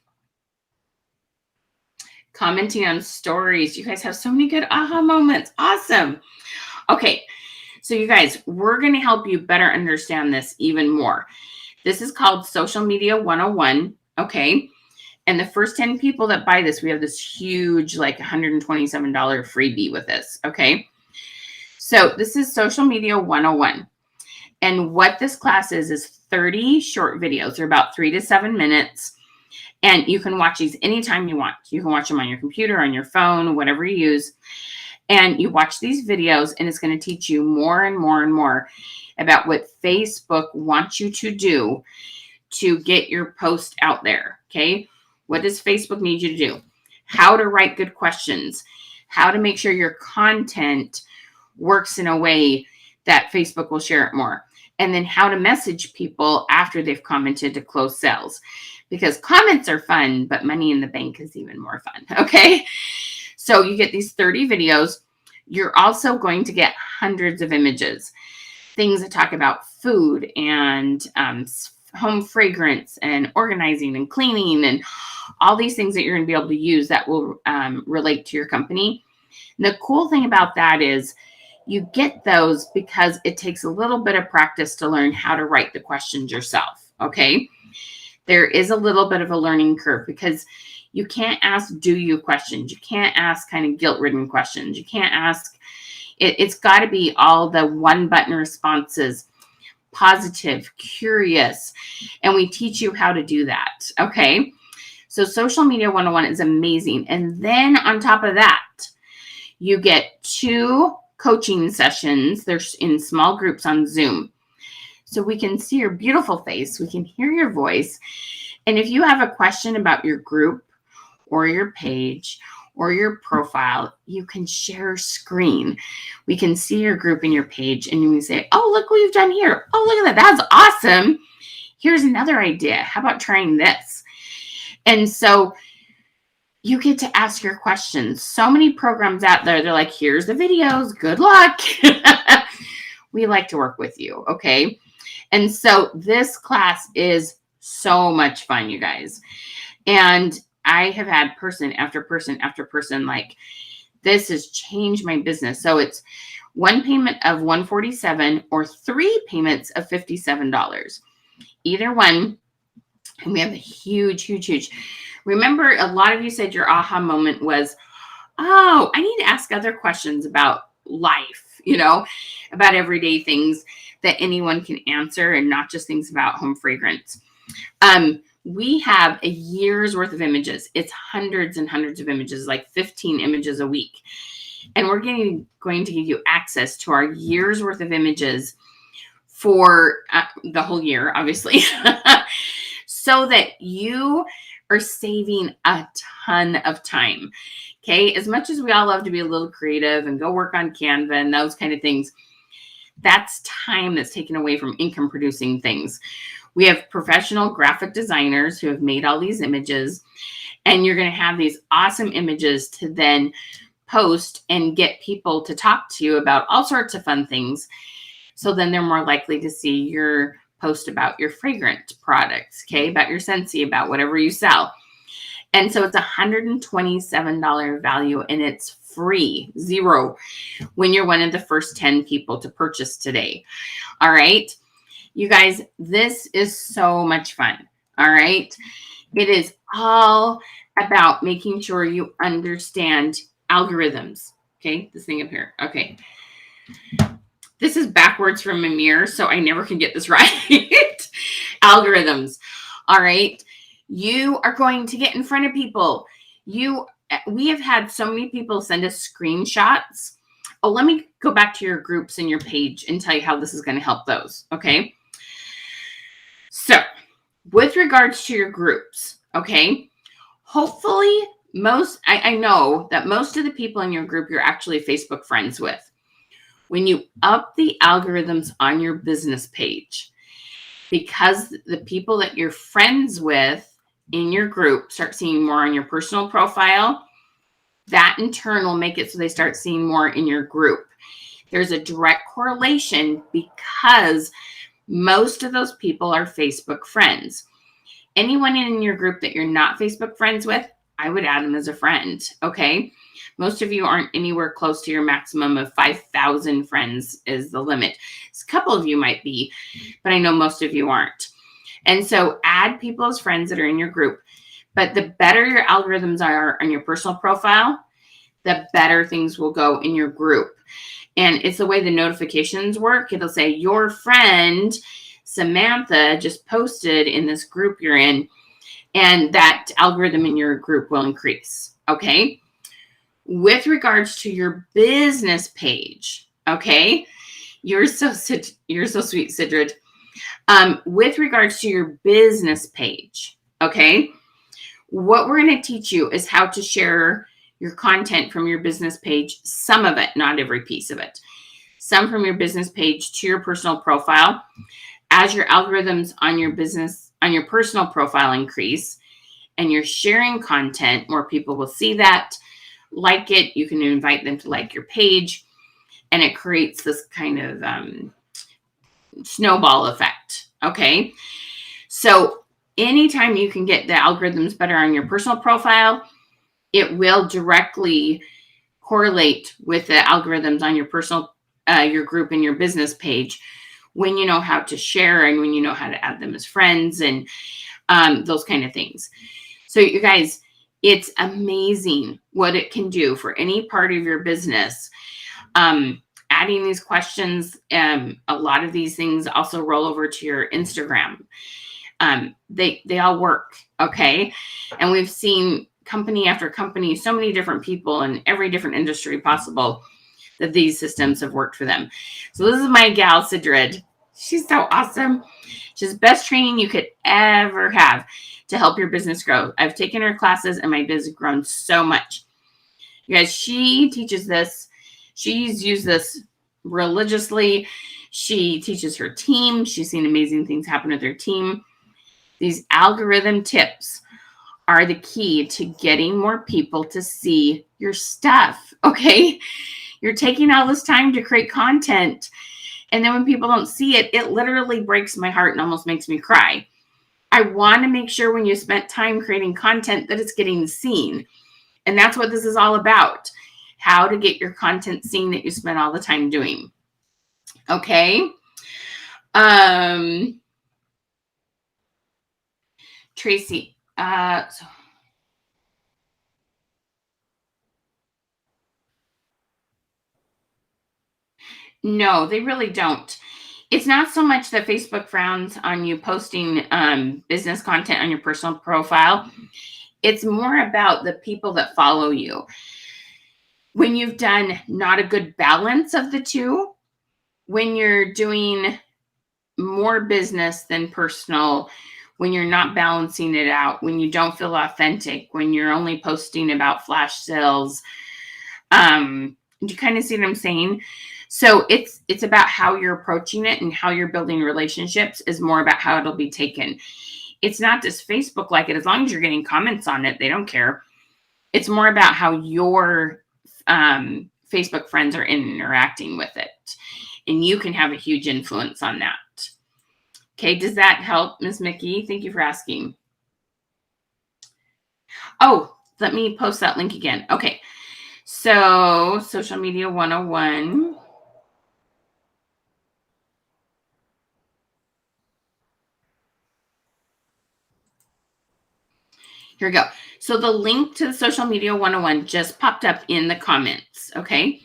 S1: Commenting on stories. You guys have so many good aha moments. Awesome. Okay. So you guys, we're going to help you better understand this even more. This is called Social Media 101. Okay. And the first 10 people that buy this, we have this huge, like $127 freebie with this. Okay. So this is Social Media 101. And what this class is 30 short videos. They're about 3 to 7 minutes. And you can watch these anytime you want. You can watch them on your computer, on your phone, whatever you use. And you watch these videos, and it's going to teach you more and more and more about what Facebook wants you to do to get your post out there. Okay. What does Facebook need you to do? How to write good questions, how to make sure your content works in a way that Facebook will share it more, and then how to message people after they've commented to close sales. Because comments are fun, but money in the bank is even more fun, okay? So you get these 30 videos. You're also going to get hundreds of images, things that talk about food and home fragrance and organizing and cleaning and all these things that you're going to be able to use that will relate to your company. And the cool thing about that is you get those because it takes a little bit of practice to learn how to write the questions yourself, okay? There is a little bit of a learning curve because you can't ask do you questions. You can't ask kind of guilt-ridden questions. You can't ask, it's got to be all the one-button responses, positive, curious, and we teach you how to do that, okay? So Social Media 101 is amazing. And then on top of that, you get 2 coaching sessions. They're in small groups on Zoom. So we can see your beautiful face. We can hear your voice. And if you have a question about your group or your page or your profile, you can share screen. We can see your group and your page and we say, oh, look what you've done here. Oh, look at that. That's awesome. Here's another idea. How about trying this? And so you get to ask your questions. So many programs out there, they're like, here's the videos. Good luck. We like to work with you, okay? And so this class is so much fun, you guys. And I have had person after person after person like, this has changed my business. So it's 1 payment of $147 or 3 payments of $57. Either one. And we have a huge. Remember, a lot of you said your aha moment was, oh, I need to ask other questions about life, about everyday things that anyone can answer and not just things about home fragrance. We have a year's worth of images. It's hundreds and hundreds of images, like 15 images a week. And we're going to give you access to our year's worth of images for the whole year, obviously, so that you are saving a ton of time. Okay. As much as we all love to be a little creative and go work on Canva and those kind of things, that's time that's taken away from income producing things. We have professional graphic designers who have made all these images, and you're going to have these awesome images to then post and get people to talk to you about all sorts of fun things. So then they're more likely to see your post about your fragrant products, okay, about your Scentsy, about whatever you sell. And so it's $127 value, and it's free, zero, when you're one of the first 10 people to purchase today. All right, you guys, this is so much fun. All right, it is all about making sure you understand algorithms. Okay, this thing up here. Okay. This is backwards from a mirror, so I never can get this right. Algorithms. All right. You are going to get in front of people. We have had so many people send us screenshots. Oh, let me go back to your groups and your page and tell you how this is going to help those. Okay. So with regards to your groups, okay, hopefully I know that most of the people in your group you're actually Facebook friends with. When you up the algorithms on your business page, because the people that you're friends with in your group start seeing more on your personal profile, that in turn will make it so they start seeing more in your group. There's a direct correlation because most of those people are Facebook friends. Anyone in your group that you're not Facebook friends with, I would add them as a friend, okay? Most of you aren't anywhere close to your maximum of 5,000 friends is the limit. A couple of you might be, but I know most of you aren't. And so add people as friends that are in your group. But the better your algorithms are on your personal profile, the better things will go in your group. And it's the way the notifications work. It'll say your friend, Samantha, just posted in this group you're in, and that algorithm in your group will increase, okay? With regards to your business page, okay? You're so sweet, Sidrid. With regards to your business page, okay? What we're going to teach you is how to share your content from your business page, some of it, not every piece of it, some from your business page to your personal profile. As your algorithms on your business, on your personal profile increase and you're sharing content, more people will see that, like it. You can invite them to like your page, and it creates this kind of snowball effect. Okay. So anytime you can get the algorithms better on your personal profile, it will directly correlate with the algorithms on your personal, your group and your business page when you know how to share and when you know how to add them as friends and those kind of things. So you guys, it's amazing what it can do for any part of your business. Adding these questions, a lot of these things also roll over to your Instagram. They all work, okay? And we've seen company after company, so many different people in every different industry possible, that these systems have worked for them. So this is my gal, Sidrid. She's so awesome. She's the best training you could ever have to help your business grow. I've taken her classes and my business has grown so much. You guys, she teaches this. She's used this religiously. She teaches her team. She's seen amazing things happen with her team. These algorithm tips are the key to getting more people to see your stuff, okay? You're taking all this time to create content, and then when people don't see it, it literally breaks my heart and almost makes me cry. I want to make sure when you spent time creating content that it's getting seen. And that's what this is all about. How to get your content seen that you spent all the time doing. Okay. Tracy, no, they really don't. It's not so much that Facebook frowns on you posting business content on your personal profile. It's more about the people that follow you. When you've done not a good balance of the two, when you're doing more business than personal, when you're not balancing it out, when you don't feel authentic, when you're only posting about flash sales, do you kind of see what I'm saying? So it's about how you're approaching it, and how you're building relationships is more about how it'll be taken. It's not just Facebook like it. As long as you're getting comments on it, they don't care. It's more about how your Facebook friends are interacting with it. And you can have a huge influence on that. Okay, does that help, Ms. Mickey? Thank you for asking. Oh, let me post that link again. Okay, so Social Media 101. Here we go. So the link to the Social Media 101 just popped up in the comments, okay?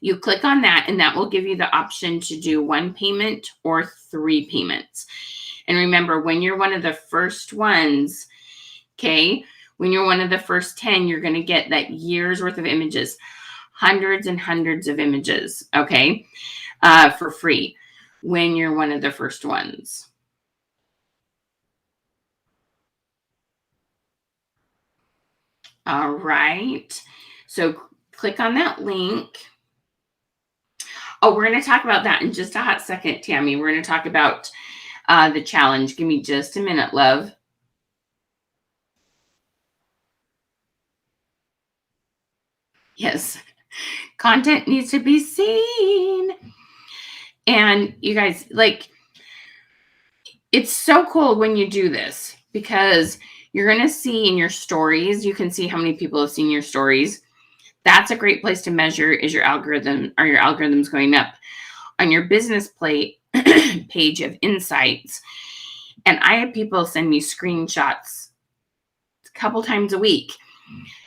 S1: You click on that, and that will give you the option to do 1 payment or 3 payments. And remember, when you're one of the first ones, okay, when you're one of the first 10, you're going to get that year's worth of images, hundreds and hundreds of images, okay, for free when you're one of the first ones. All right. So click on that link. Oh, we're going to talk about that in just a hot second, Tammy. We're going to talk about the challenge. Give me just a minute, love. Yes. Content needs to be seen. And you guys, like, it's so cool when you do this, because you're going to see in your stories, you can see how many people have seen your stories. That's a great place to measure, is your algorithm, are your algorithms going up? On your business page of insights. And I have people send me screenshots a couple times a week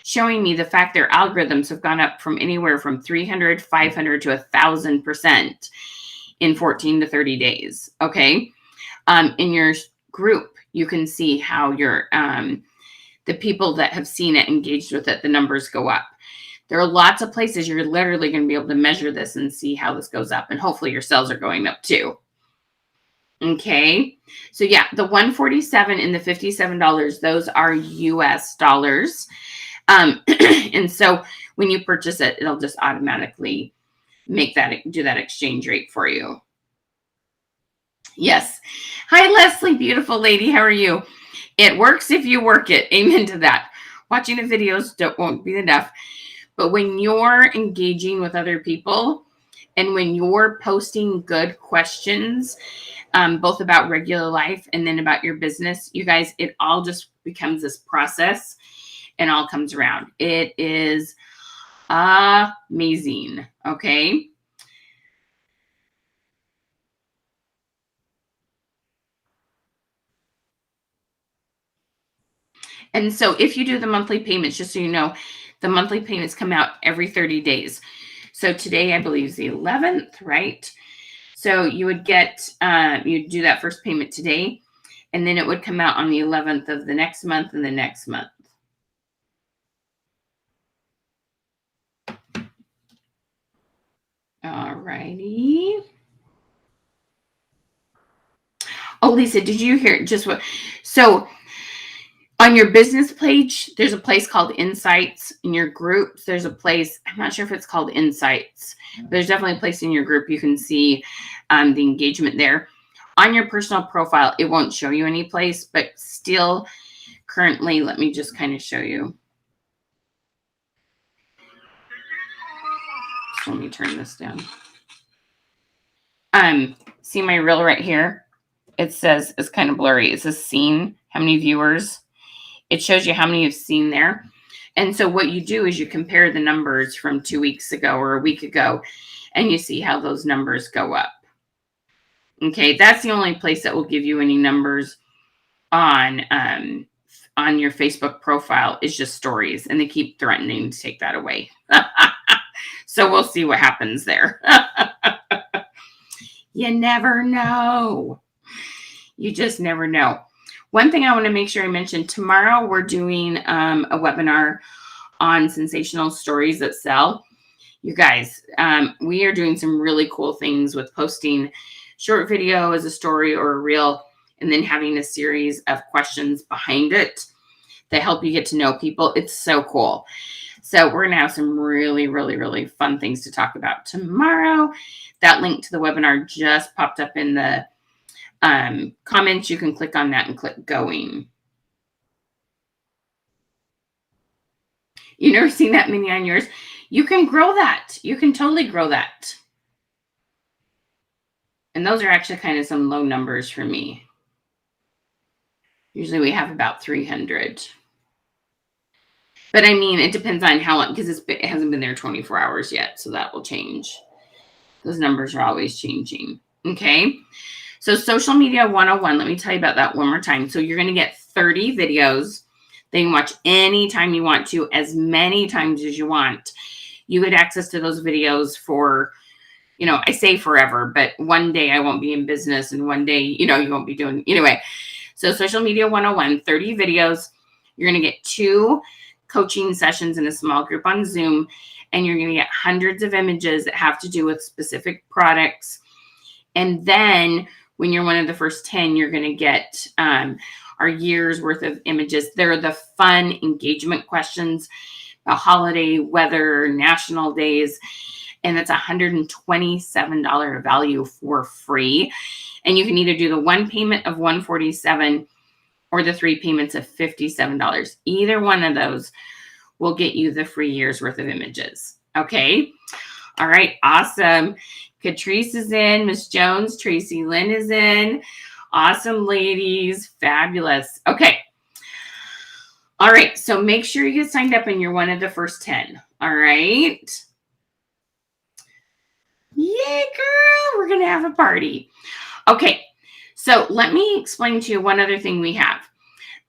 S1: showing me the fact their algorithms have gone up from anywhere from 300, 500 to 1,000% in 14 to 30 days. Okay. In your group, you can see how your the people that have seen it, engaged with it, the numbers go up. There are lots of places you're literally going to be able to measure this and see how this goes up. And hopefully your sales are going up too. Okay. So yeah, the 147 and the $57, those are US dollars. And so when you purchase it, it'll just automatically do that exchange rate for you. Yes. Hi, Leslie, beautiful lady. How are you? It works if you work it. Amen to that. Watching the videos won't be enough. But when you're engaging with other people and when you're posting good questions, both about regular life and then about your business, you guys, it all just becomes this process and all comes around. It is amazing. Okay. And so if you do the monthly payments, just so you know, the monthly payments come out every 30 days. So today, I believe, is the 11th, right? So you would get, you'd do that first payment today, and then it would come out on the 11th of the next month and the next month. All righty. Oh, Lisa, did you hear just what? So on your business page, there's a place called Insights. In your groups, there's a place, I'm not sure if it's called Insights, but there's definitely a place in your group you can see the engagement there. On your personal profile, it won't show you any place, but still currently, let me just kind of show you. So let me turn this down. See my reel right here? It says, it's kind of blurry. It says seen, how many viewers. It shows you how many you've seen there. And so what you do is you compare the numbers from 2 weeks ago or a week ago, and you see how those numbers go up. Okay, that's the only place that will give you any numbers on your Facebook profile is just stories, and they keep threatening to take that away. So we'll see what happens there. You never know. You just never know. One thing I want to make sure I mention, tomorrow we're doing a webinar on sensational stories that sell. You guys, we are doing some really cool things with posting short video as a story or a reel, and then having a series of questions behind it that help you get to know people. It's so cool. So we're going to have some really, really, really fun things to talk about tomorrow. That link to the webinar just popped up in the comments. You can click on that and click going. You never seen that many on yours? You can grow that. You can totally grow that. And those are actually kind of some low numbers for me. Usually we have about 300. But I mean, it depends on how long, because it hasn't been there 24 hours yet. So that will change. Those numbers are always changing. Okay. So social media 101, let me tell you about that one more time. So you're going to get 30 videos. They can watch anytime you want to, as many times as you want. You get access to those videos for, you know, I say forever, but one day I won't be in business and one day, you know, you won't be doing, anyway. So social media 101, 30 videos. You're going to get 2 coaching sessions in a small group on Zoom, and you're going to get hundreds of images that have to do with specific products. And then when you're one of the first 10, you're going to get our year's worth of images. They're the fun engagement questions about holiday, weather, national days. And it's $127 value for free. And you can either do the one payment of $147 or the 3 payments of $57. Either one of those will get you the free year's worth of images. Okay. All right. Awesome. Catrice is in. Miss Jones, Tracy Lynn is in. Awesome, ladies. Fabulous. Okay. All right. So make sure you get signed up and you're one of the first 10. All right. Yay, girl. We're going to have a party. Okay. So let me explain to you one other thing we have.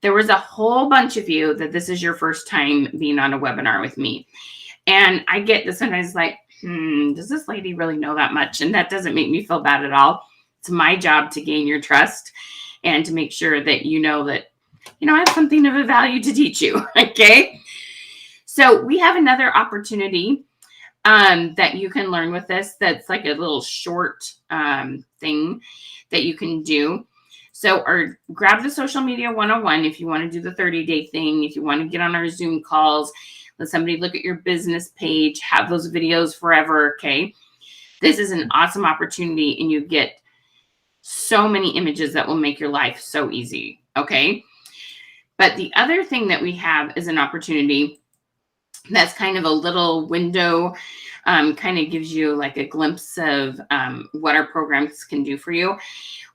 S1: There was a whole bunch of you that this is your first time being on a webinar with me. And I get this sometimes like, does this lady really know that much? And that doesn't make me feel bad at all. It's my job to gain your trust and to make sure that you know that, you know, I have something of a value to teach you. Okay. So we have another opportunity that you can learn with this. That's like a little short thing that you can do. So, or grab the Social Media 101 if you want to do the 30-day thing, if you want to get on our Zoom calls, let somebody look at your business page, have those videos forever, okay? This is an awesome opportunity, and you get so many images that will make your life so easy, okay? But the other thing that we have is an opportunity that's kind of a little window, kind of gives you like a glimpse of what our programs can do for you.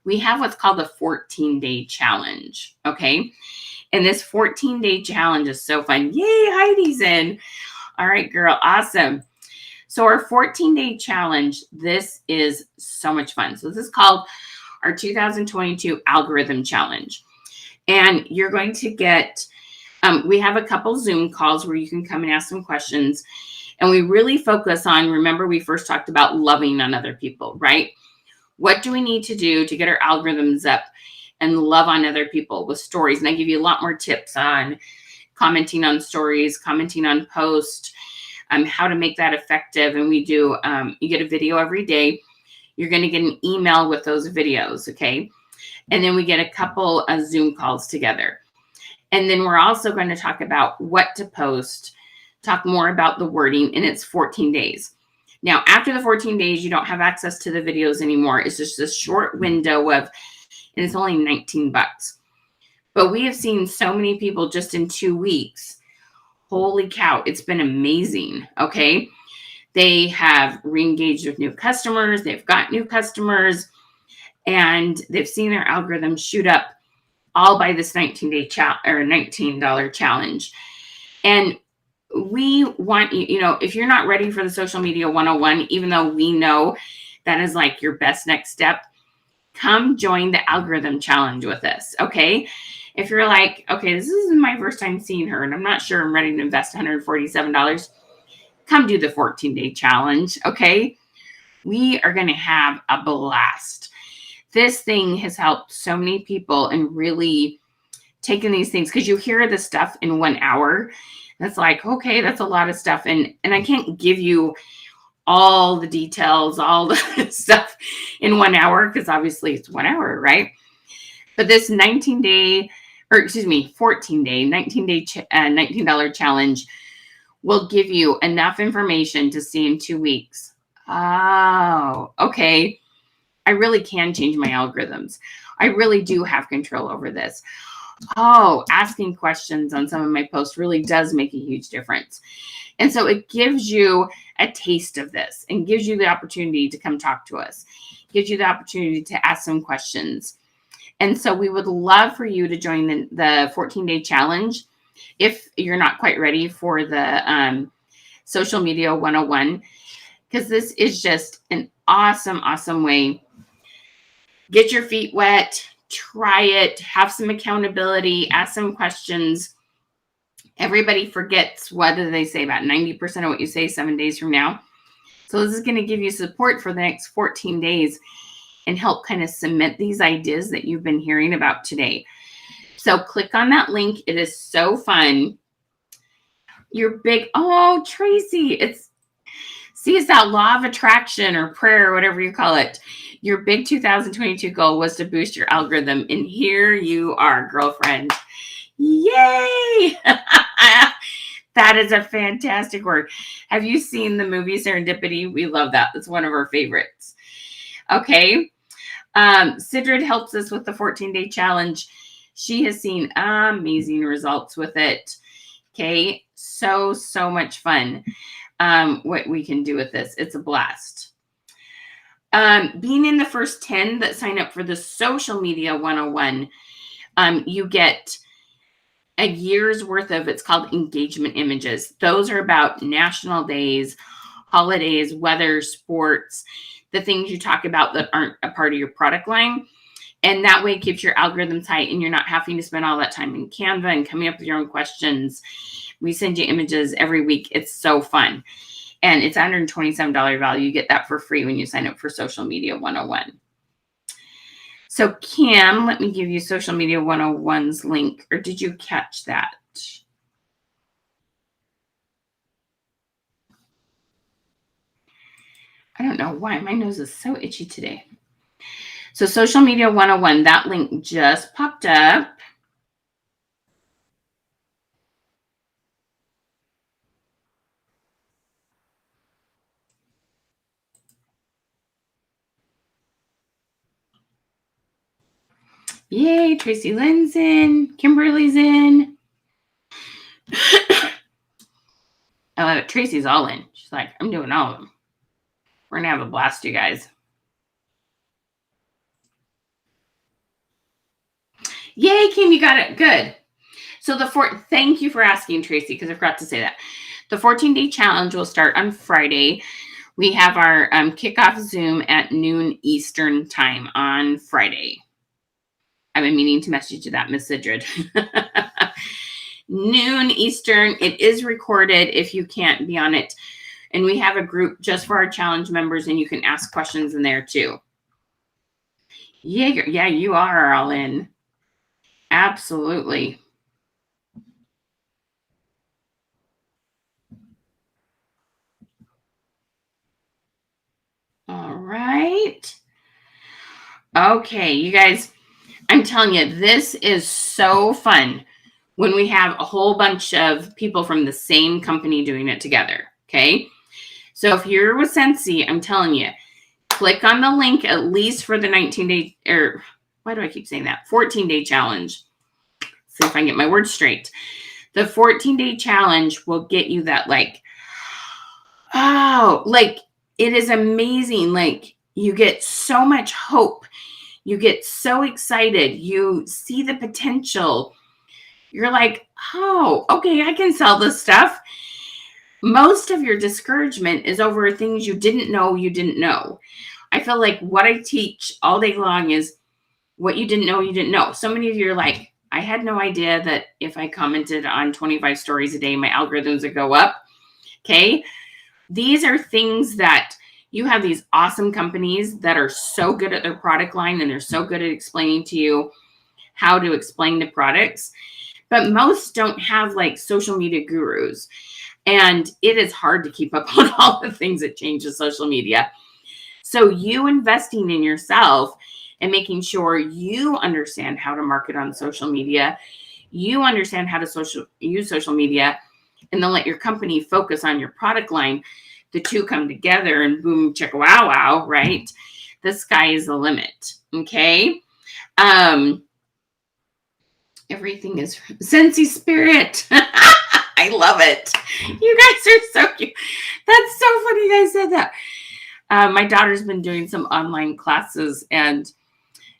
S1: We have what's called a 14-day challenge, okay? And this 14-day challenge is so fun. Yay, Heidi's in. All right, girl, awesome. So our 14-day challenge, this is so much fun. So this is called our 2022 Algorithm Challenge. And you're going to get, we have a couple Zoom calls where you can come and ask some questions. And we really focus on, remember we first talked about loving on other people, right? What do we need to do to get our algorithms up and love on other people with stories? And I give you a lot more tips on commenting on stories, commenting on posts, how to make that effective. And we do, you get a video every day. You're going to get an email with those videos, okay? And then we get a couple of Zoom calls together. And then we're also going to talk about what to post, talk more about the wording, and it's 14 days. Now, after the 14 days, you don't have access to the videos anymore. It's just a short window of, and it's only $19. But we have seen so many people just in 2 weeks. Holy cow, it's been amazing, okay? They have re-engaged with new customers. They've got new customers, and they've seen their algorithm shoot up all by this $19 challenge. And we want you, you know, if you're not ready for the Social Media 101, even though we know that is like your best next step, come join the Algorithm Challenge with us, okay? If you're like, okay, this is my first time seeing her and I'm not sure I'm ready to invest $147, come do the 14-day challenge, okay? We are going to have a blast. This thing has helped so many people and really taken these things, because you hear the stuff in 1 hour. That's like, okay, that's a lot of stuff. And I can't give you all the details, all the stuff in 1 hour, because obviously it's 1 hour, right? But this 14-day, $19 challenge will give you enough information to see in 2 weeks. Oh, okay. I really can change my algorithms. I really do have control over this. Oh, asking questions on some of my posts really does make a huge difference. And so it gives you a taste of this and gives you the opportunity to come talk to us, gives you the opportunity to ask some questions. And so we would love for you to join the 14-day challenge if you're not quite ready for the Social Media 101, because this is just an awesome, awesome way. Get your feet wet, try it, have some accountability, ask some questions. Everybody forgets, what do they say, about 90% of what you say 7 days from now. So this is going to give you support for the next 14 days and help kind of cement these ideas that you've been hearing about today. So click on that link. It is so fun. Your big, oh, Tracy, it's that law of attraction or prayer or whatever you call it. Your big 2022 goal was to boost your algorithm. And here you are, girlfriend. Yay! That is a fantastic word. Have you seen the movie Serendipity? We love that. It's one of our favorites. Okay. Sidrid helps us with the 14-day challenge. She has seen amazing results with it. Okay. So much fun. What we can do with this. It's a blast. Being in the first 10 that sign up for the Social Media 101, you get a year's worth of, it's called engagement images. Those are about national days, holidays, weather, sports, the things you talk about that aren't a part of your product line. And that way it keeps your algorithm tight and you're not having to spend all that time in Canva and coming up with your own questions. We send you images every week. It's so fun. And it's $127 value. You get that for free when you sign up for Social Media 101. So Kim, let me give you Social Media 101's link. Or did you catch that? I don't know why my nose is so itchy today. So Social Media 101, that link just popped up. Yay, Tracy Lynn's in. Kimberly's in. I love it. Tracy's all in. She's like, I'm doing all of them. We're going to have a blast, you guys. Yay, Kim, you got it. Good. So thank you for asking, Tracy, because I forgot to say that. The 14-day challenge will start on Friday. We have our kickoff Zoom at noon Eastern time on Friday. I've been meaning to message you that, Miss Sidrid. Noon Eastern. It is recorded if you can't be on it. And we have a group just for our challenge members, and you can ask questions in there too. Yeah, you are all in. Absolutely. All right. Okay, you guys, I'm telling you, this is so fun when we have a whole bunch of people from the same company doing it together. Okay. So if you're with Scentsy, I'm telling you, click on the link at least for the 19-day, or why do I keep saying that? 14-day challenge. See if I can get my words straight. The 14-day challenge will get you that, like, oh, like, it is amazing. Like, you get so much hope. You get so excited. You see the potential. You're like, oh, okay, I can sell this stuff. Most of your discouragement is over things you didn't know you didn't know. I feel like what I teach all day long is what you didn't know you didn't know. So many of you are like, I had no idea that if I commented on 25 stories a day, my algorithms would go up. Okay. These are things that you have these awesome companies that are so good at their product line, and they're so good at explaining to you how to explain the products. But most don't have like social media gurus. And it is hard to keep up on all the things that change with social media. So you investing in yourself and making sure you understand how to market on social media, you understand how to use social media, and then let your company focus on your product line. The two come together and boom, chicka wow wow, right? The sky is the limit. Okay. Everything is Scentsy spirit. I love it. You guys are so cute. That's so funny you guys said that. My daughter's been doing some online classes, and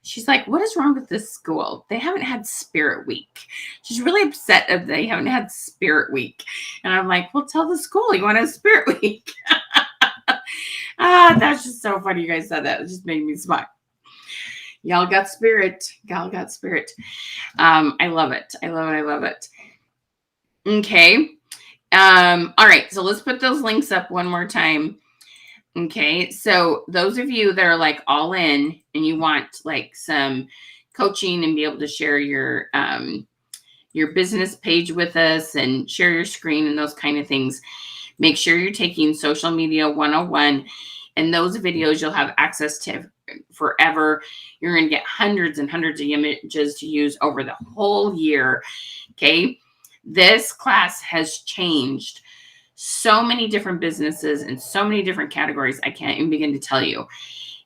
S1: she's like, what is wrong with this school? They haven't had Spirit Week. She's really upset that they haven't had Spirit Week. And I'm like, well, tell the school you want to have Spirit Week. That's just so funny you guys said that. It just made me smile. Y'all got spirit. Y'all got spirit. I love it. I love it. I love it. Okay. All right. So let's put those links up one more time. Okay. So those of you that are like all in and you want like some coaching and be able to share your business page with us and share your screen and those kind of things, make sure you're taking Social Media 101, and those videos you'll have access to forever. You're going to get hundreds and hundreds of images to use over the whole year. Okay. This class has changed so many different businesses and so many different categories. I can't even begin to tell you.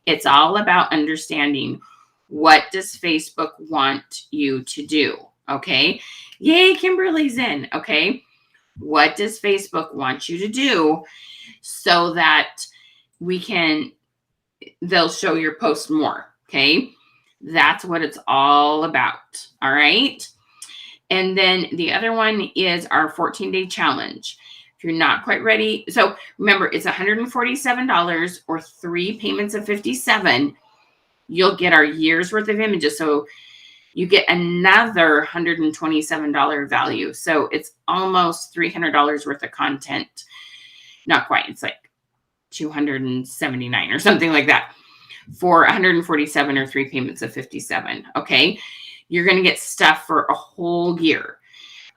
S1: It's all about understanding, what does Facebook want you to do? Okay. Yay, Kimberly's in. Okay. What does Facebook want you to do so that they'll show your post more. Okay. That's what it's all about. All right. And then the other one is our 14-day challenge. If you're not quite ready. So remember, it's $147 or 3 payments of $57. You'll get our year's worth of images. So you get another $127 value. So it's almost $300 worth of content. Not quite. It's like $279 or something like that for 147 or 3 payments of 57. Okay. You're going to get stuff for a whole year.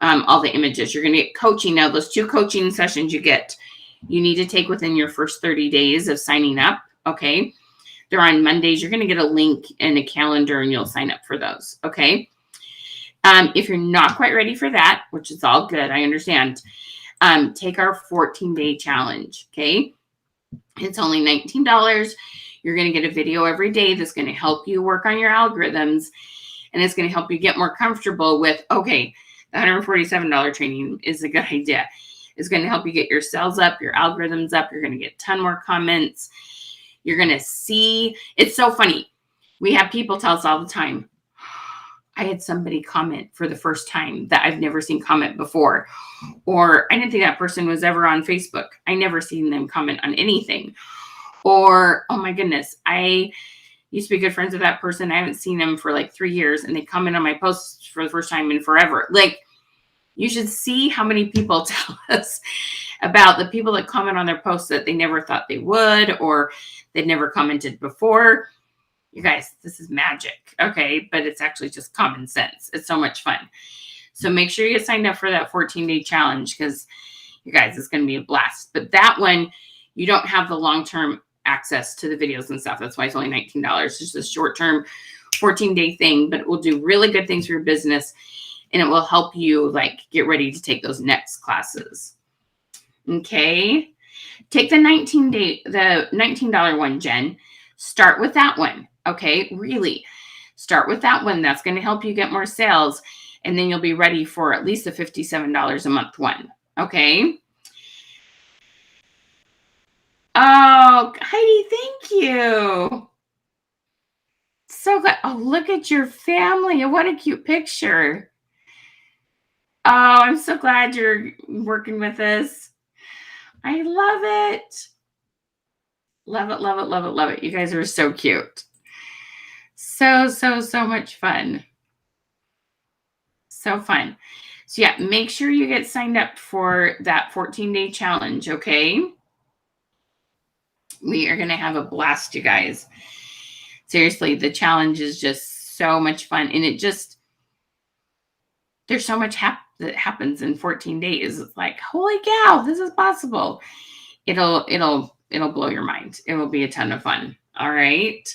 S1: All the images. You're going to get coaching. Now, those 2 coaching sessions you get, you need to take within your first 30 days of signing up. Okay. They're on Mondays. You're going to get a link and a calendar and you'll sign up for those. Okay. If you're not quite ready for that, which is all good, I understand, take our 14-day challenge. Okay. It's only $19. You're going to get a video every day that's going to help you work on your algorithms. And it's going to help you get more comfortable with, okay, the $147 training is a good idea. It's going to help you get your sales up, your algorithms up. You're going to get a ton more comments. You're going to see. It's so funny. We have people tell us all the time, I had somebody comment for the first time that I've never seen comment before. Or I didn't think that person was ever on Facebook. I never seen them comment on anything. Or, oh my goodness, I used to be good friends with that person. I haven't seen them for like 3 years and they comment on my posts for the first time in forever. Like, you should see how many people tell us about the people that comment on their posts that they never thought they would, or they'd never commented before. You guys, this is magic. Okay. But it's actually just common sense. It's so much fun. So make sure you get signed up for that 14-day challenge, because you guys, it's going to be a blast. But that one, you don't have the long-term access to the videos and stuff. That's why it's only $19. It's just a short-term 14-day thing, but it will do really good things for your business, and it will help you like get ready to take those next classes. Okay. Take the $19 one, Jen. Start with that one. Okay. Really start with that one. That's going to help you get more sales. And then you'll be ready for at least the $57 a month one. Okay. Oh, Heidi, thank you. So good. Oh, look at your family. What a cute picture. Oh, I'm so glad you're working with us. I love it. Love it, love it, love it, love it. You guys are so cute. So much fun. So fun. So yeah, make sure you get signed up for that 14-day challenge, okay? We are going to have a blast, you guys. Seriously, the challenge is just so much fun. And it just, there's so much that happens in 14 days. It's like, holy cow, this is possible. It'll blow your mind. It will be a ton of fun. All right.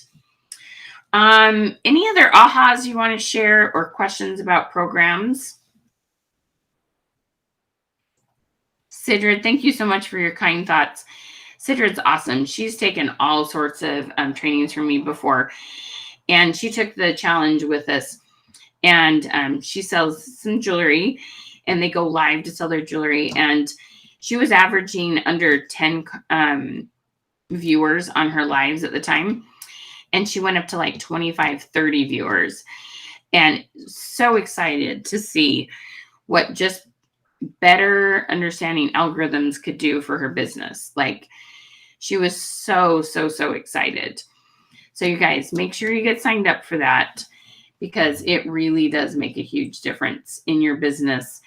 S1: Any other ahas you want to share or questions about programs? Sidrid, thank you so much for your kind thoughts. Sidrid's awesome. She's taken all sorts of trainings from me before, and she took the challenge with us. And she sells some jewelry, and they go live to sell their jewelry. And she was averaging under 10 viewers on her lives at the time. And she went up to like 25, 30 viewers. And so excited to see what just better understanding algorithms could do for her business. Like, she was so excited. So you guys, make sure you get signed up for that, because it really does make a huge difference in your business.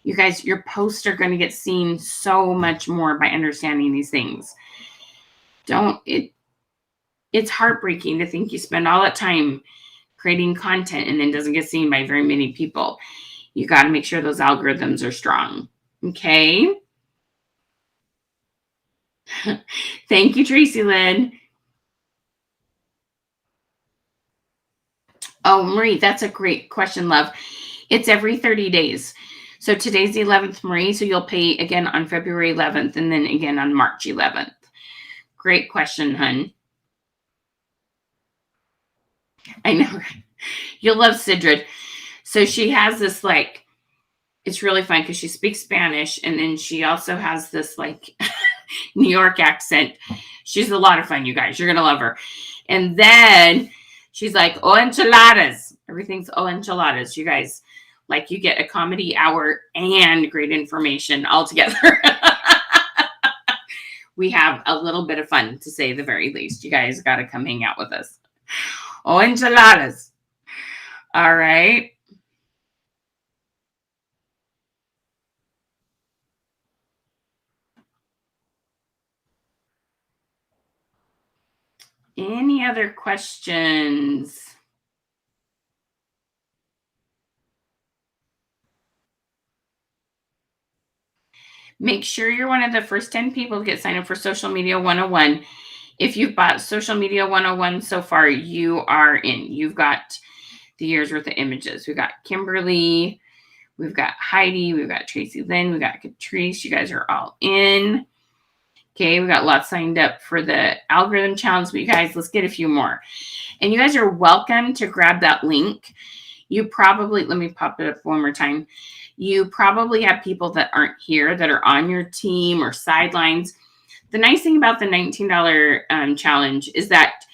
S1: You guys, your posts are going to get seen so much more by understanding these things. It's heartbreaking to think you spend all that time creating content and then doesn't get seen by very many people. You got to make sure those algorithms are strong. Okay. Thank you, Tracy Lynn. Oh, Marie, that's a great question, love. It's every 30 days. So today's the 11th, Marie. So you'll pay again on February 11th and then again on March 11th. Great question, hun. I know. You'll love Sidrid. So she has this, like, it's really fun because she speaks Spanish, and then she also has this like New York accent. She's a lot of fun, you guys. You're going to love her. And then she's like, oh, enchiladas. Everything's oh, enchiladas. You guys, like, you get a comedy hour and great information all together. We have a little bit of fun, to say the very least. You guys got to come hang out with us. Oh, enchiladas. All right. Any other questions? Make sure you're one of the first 10 people to get signed up for Social Media 101. If you've bought Social Media 101 so far, you are in. You've got the year's worth of images. We've got Kimberly, we've got Heidi, we've got Tracy Lynn, we've got Catrice. You guys are all in. Okay, we got lots signed up for the algorithm challenge, but you guys, let's get a few more. And you guys are welcome to grab that link. You probably, let me pop it up one more time. You probably have people that aren't here that are on your team or sidelines. The nice thing about the $19 challenge is that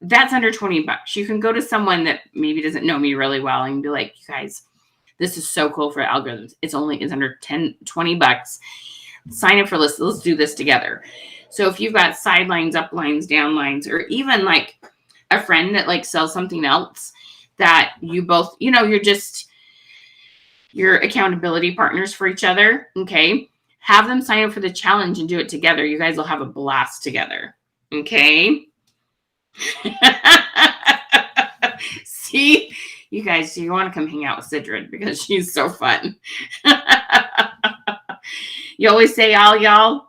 S1: that's under 20 bucks. You can go to someone that maybe doesn't know me really well and be like, you guys, this is so cool for algorithms. It's under 20 bucks. Sign up for this. Let's do this together. So if you've got sidelines, uplines, downlines, or even like a friend that like sells something else that you both, you're accountability partners for each other. Okay. Have them sign up for the challenge and do it together. You guys will have a blast together. Okay. See, you guys, you want to come hang out with Sidrid because she's so fun. You always say y'all.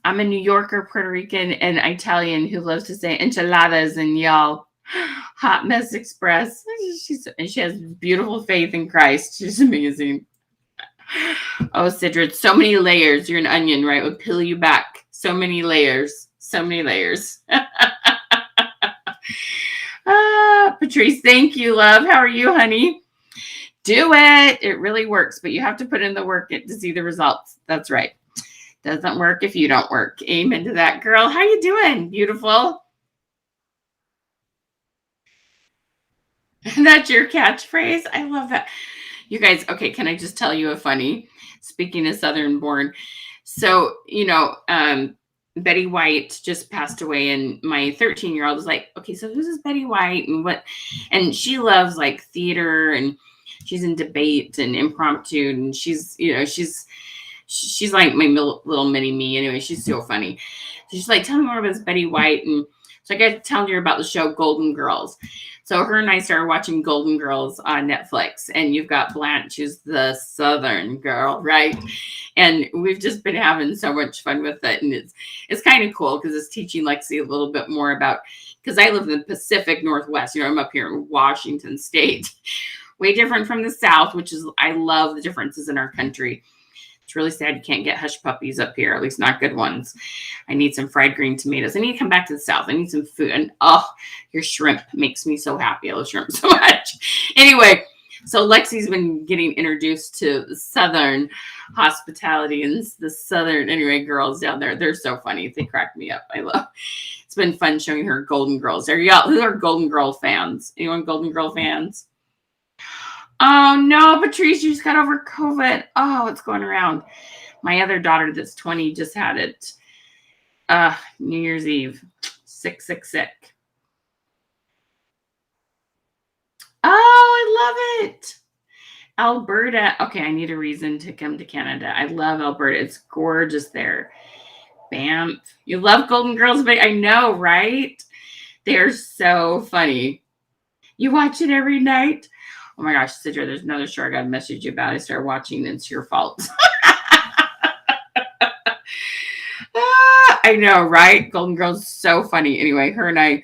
S1: I'm a New Yorker, Puerto Rican, and Italian who loves to say enchiladas and y'all. Hot Mess Express. She has beautiful faith in Christ. She's amazing. Oh, Sidrid, so many layers. You're an onion, right? We'll peel you back. So many layers. So many layers. Patrice, thank you, love. How are you, honey? Do it. It really works, but you have to put in the work to see the results. That's right. Doesn't work if you don't work. Amen to that, girl. How you doing? Beautiful. That's your catchphrase. I love that. You guys, okay, can I just tell you a funny, speaking of Southern born. So, Betty White just passed away, and my 13-year-old was like, okay, so who's this Betty White and what? And she loves like theater, and she's in debate and impromptu, and she's like my little mini me. Anyway, she's so funny. So she's like, tell me more about this Betty White. And so I got telling her about the show Golden Girls. So her and I started watching Golden Girls on Netflix, and you've got Blanche, who's the Southern girl, right? And we've just been having so much fun with it. And it's kind of cool because it's teaching Lexi a little bit more about, because I live in the Pacific Northwest. I'm up here in Washington State, way different from the South, which is, I love the differences in our country. It's really sad you can't get hush puppies up here, at least not good ones. I need some fried green tomatoes. I need to come back to the South. I need some food. And your shrimp makes me so happy. I love shrimp so much. Anyway, so Lexi's been getting introduced to the Southern hospitality and the Southern, girls down there. They're so funny. They crack me up. It's been fun showing her Golden Girls. Who are Golden Girl fans? Anyone Golden Girl fans? Oh, no, Patrice, you just got over COVID. Oh, it's going around. My other daughter that's 20 just had it. New Year's Eve. Sick. Oh, I love it. Alberta. Okay, I need a reason to come to Canada. I love Alberta. It's gorgeous there. Banff. You love Golden Girls, but I know, right? They're so funny. You watch it every night? Oh my gosh, Sidra, there's another show I got to message you about. I started watching, and it's your fault. I know, right? Golden Girls is so funny. Anyway, her and I,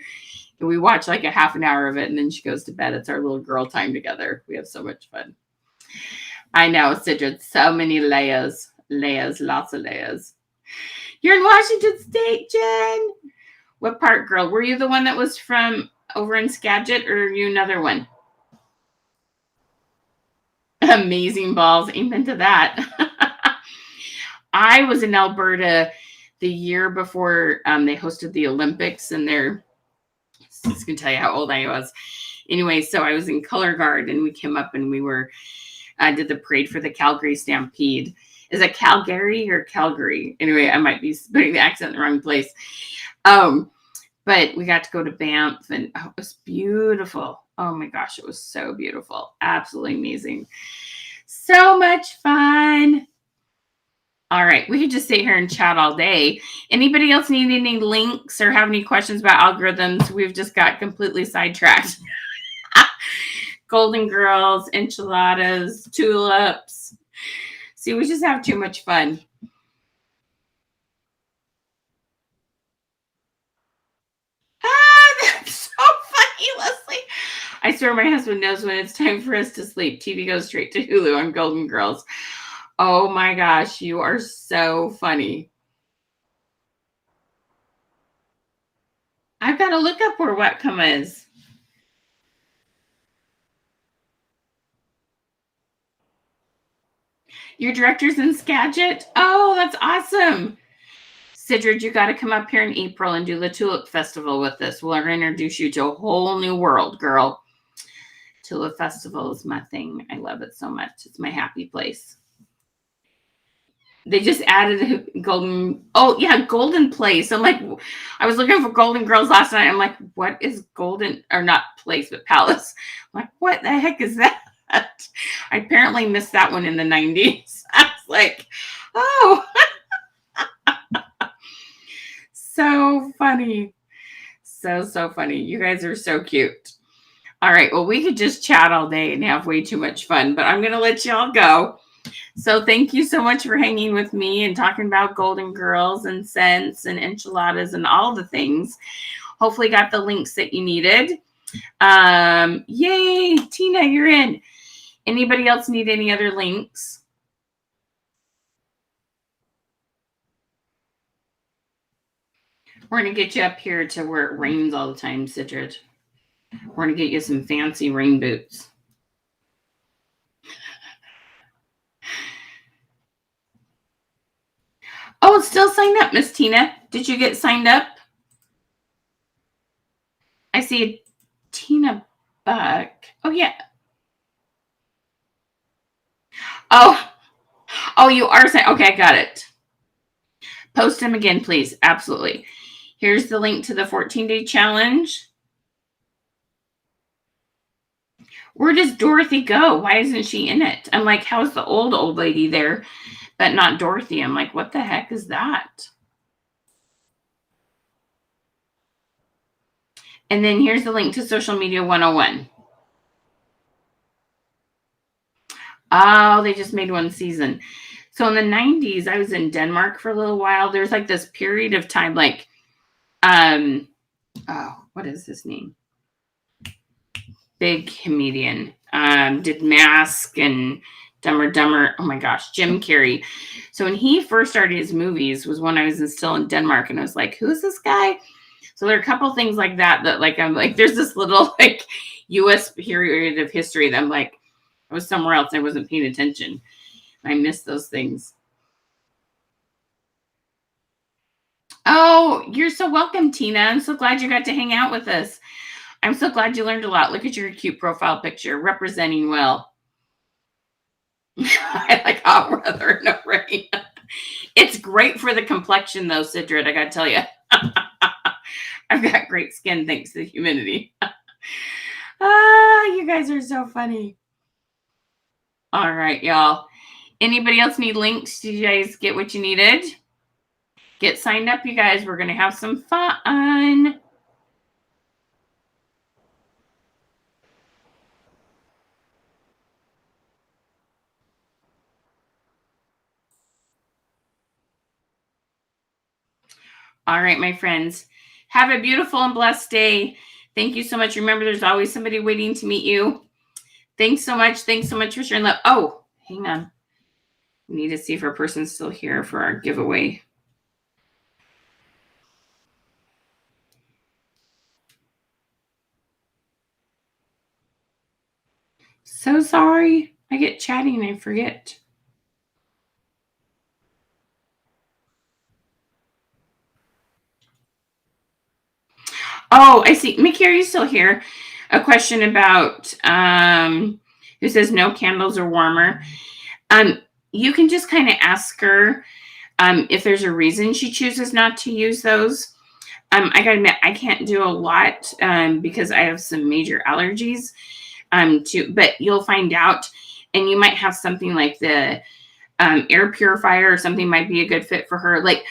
S1: we watch like a half an hour of it, and then she goes to bed. It's our little girl time together. We have so much fun. I know, Sidra, so many layers, lots of layers. You're in Washington State, Jen. What part, girl? Were you the one that was from over in Skagit, or are you another one? Amazing balls. Amen to that. I was in Alberta the year before they hosted the Olympics, and just gonna tell you how old I was. Anyway, so I was in color guard, and we came up and we did the parade for the Calgary Stampede. Is it Calgary or Calgary? Anyway, I might be putting the accent in the wrong place. But we got to go to Banff, and it was beautiful. Oh my gosh, it was so beautiful. Absolutely amazing. So much fun. All right, we could just sit here and chat all day. Anybody else need any links or have any questions about algorithms? We've just got completely sidetracked. Golden Girls, enchiladas, tulips. See, we just have too much fun. That's so funny, Leslie. I swear my husband knows when it's time for us to sleep. TV goes straight to Hulu on Golden Girls. Oh my gosh, you are so funny. I've got to look up where Whatcom is. Your director's in Skagit? Oh, that's awesome. Sidrid, you got to come up here in April and do the Tulip Festival with us. We'll introduce you to a whole new world, girl. Tulip Festival is my thing. I love it so much. It's my happy place. They just added Golden. Oh, yeah, Golden Place. I'm like, I was looking for Golden Girls last night. I'm like, what is Golden, or not Place, but Palace? I'm like, what the heck is that? I apparently missed that one in the 90s. I was like, oh. So funny. So funny. You guys are so cute. All right. Well, we could just chat all day and have way too much fun, but I'm going to let y'all go. So thank you so much for hanging with me and talking about Golden Girls and scents and enchiladas and all the things. Hopefully got the links that you needed. Yay, Tina, you're in. Anybody else need any other links? We're going to get you up here to where it rains all the time, Sidrid. We're going to get you some fancy rain boots. Oh, it's still signed up, Miss Tina. Did you get signed up? I see a Tina Buck. Oh, yeah. Oh, you are signed. Okay, I got it. Post them again, please. Absolutely. Here's the link to the 14-day challenge. Where does Dorothy go? Why isn't she in it? I'm like, how's the old lady there, but not Dorothy? I'm like, what the heck is that? And then here's the link to Social Media 101. Oh, they just made one season. So in the 90s, I was in Denmark for a little while. There's like this period of time, like, what is his name? Big comedian. Did Mask and Dumb and Dumber. Oh my gosh, Jim Carrey. So when he first started his movies was when I was still in Denmark, and I was like, who's this guy? So there are a couple things like that like, I'm like, there's this little like U.S. period of history that I'm like, I was somewhere else. I wasn't paying attention. I missed those things. Oh, you're so welcome, Tina. I'm so glad you got to hang out with us. I'm so glad you learned a lot. Look at your cute profile picture, representing well. I like hot weather in the rain. It's great for the complexion, though, Sidrid. I got to tell you. I've got great skin thanks to the humidity. You guys are so funny. All right, y'all. Anybody else need links? Did you guys get what you needed? Get signed up, you guys. We're going to have some fun. All right, my friends. Have a beautiful and blessed day. Thank you so much. Remember, there's always somebody waiting to meet you. Thanks so much. Thanks so much for sharing love. Oh, hang on. We need to see if our person's still here for our giveaway. So sorry. I get chatty and I forget. Oh, I see. Mickey, are you still here? A question about who says no candles are warmer. You can just kind of ask her if there's a reason she chooses not to use those. I gotta admit, I can't do a lot because I have some major allergies. But you'll find out, and you might have something like the air purifier or something might be a good fit for her. Like,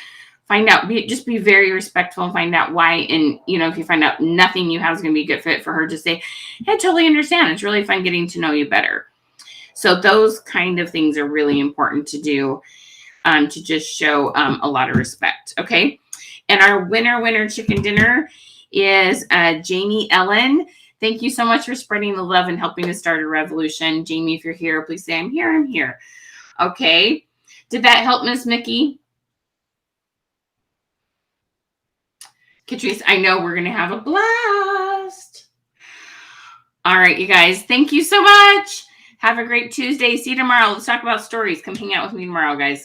S1: find out, just be very respectful and find out why. And, if you find out nothing you have is going to be a good fit for her, just say, hey, I totally understand. It's really fun getting to know you better. So those kind of things are really important to do, to just show a lot of respect. Okay. And our winner chicken dinner is Jamie Ellen. Thank you so much for spreading the love and helping to start a revolution. Jamie, if you're here, please say, I'm here, I'm here. Okay. Did that help, Miss Mickey? Catrice, I know we're going to have a blast. All right, you guys. Thank you so much. Have a great Tuesday. See you tomorrow. Let's talk about stories. Come hang out with me tomorrow, guys.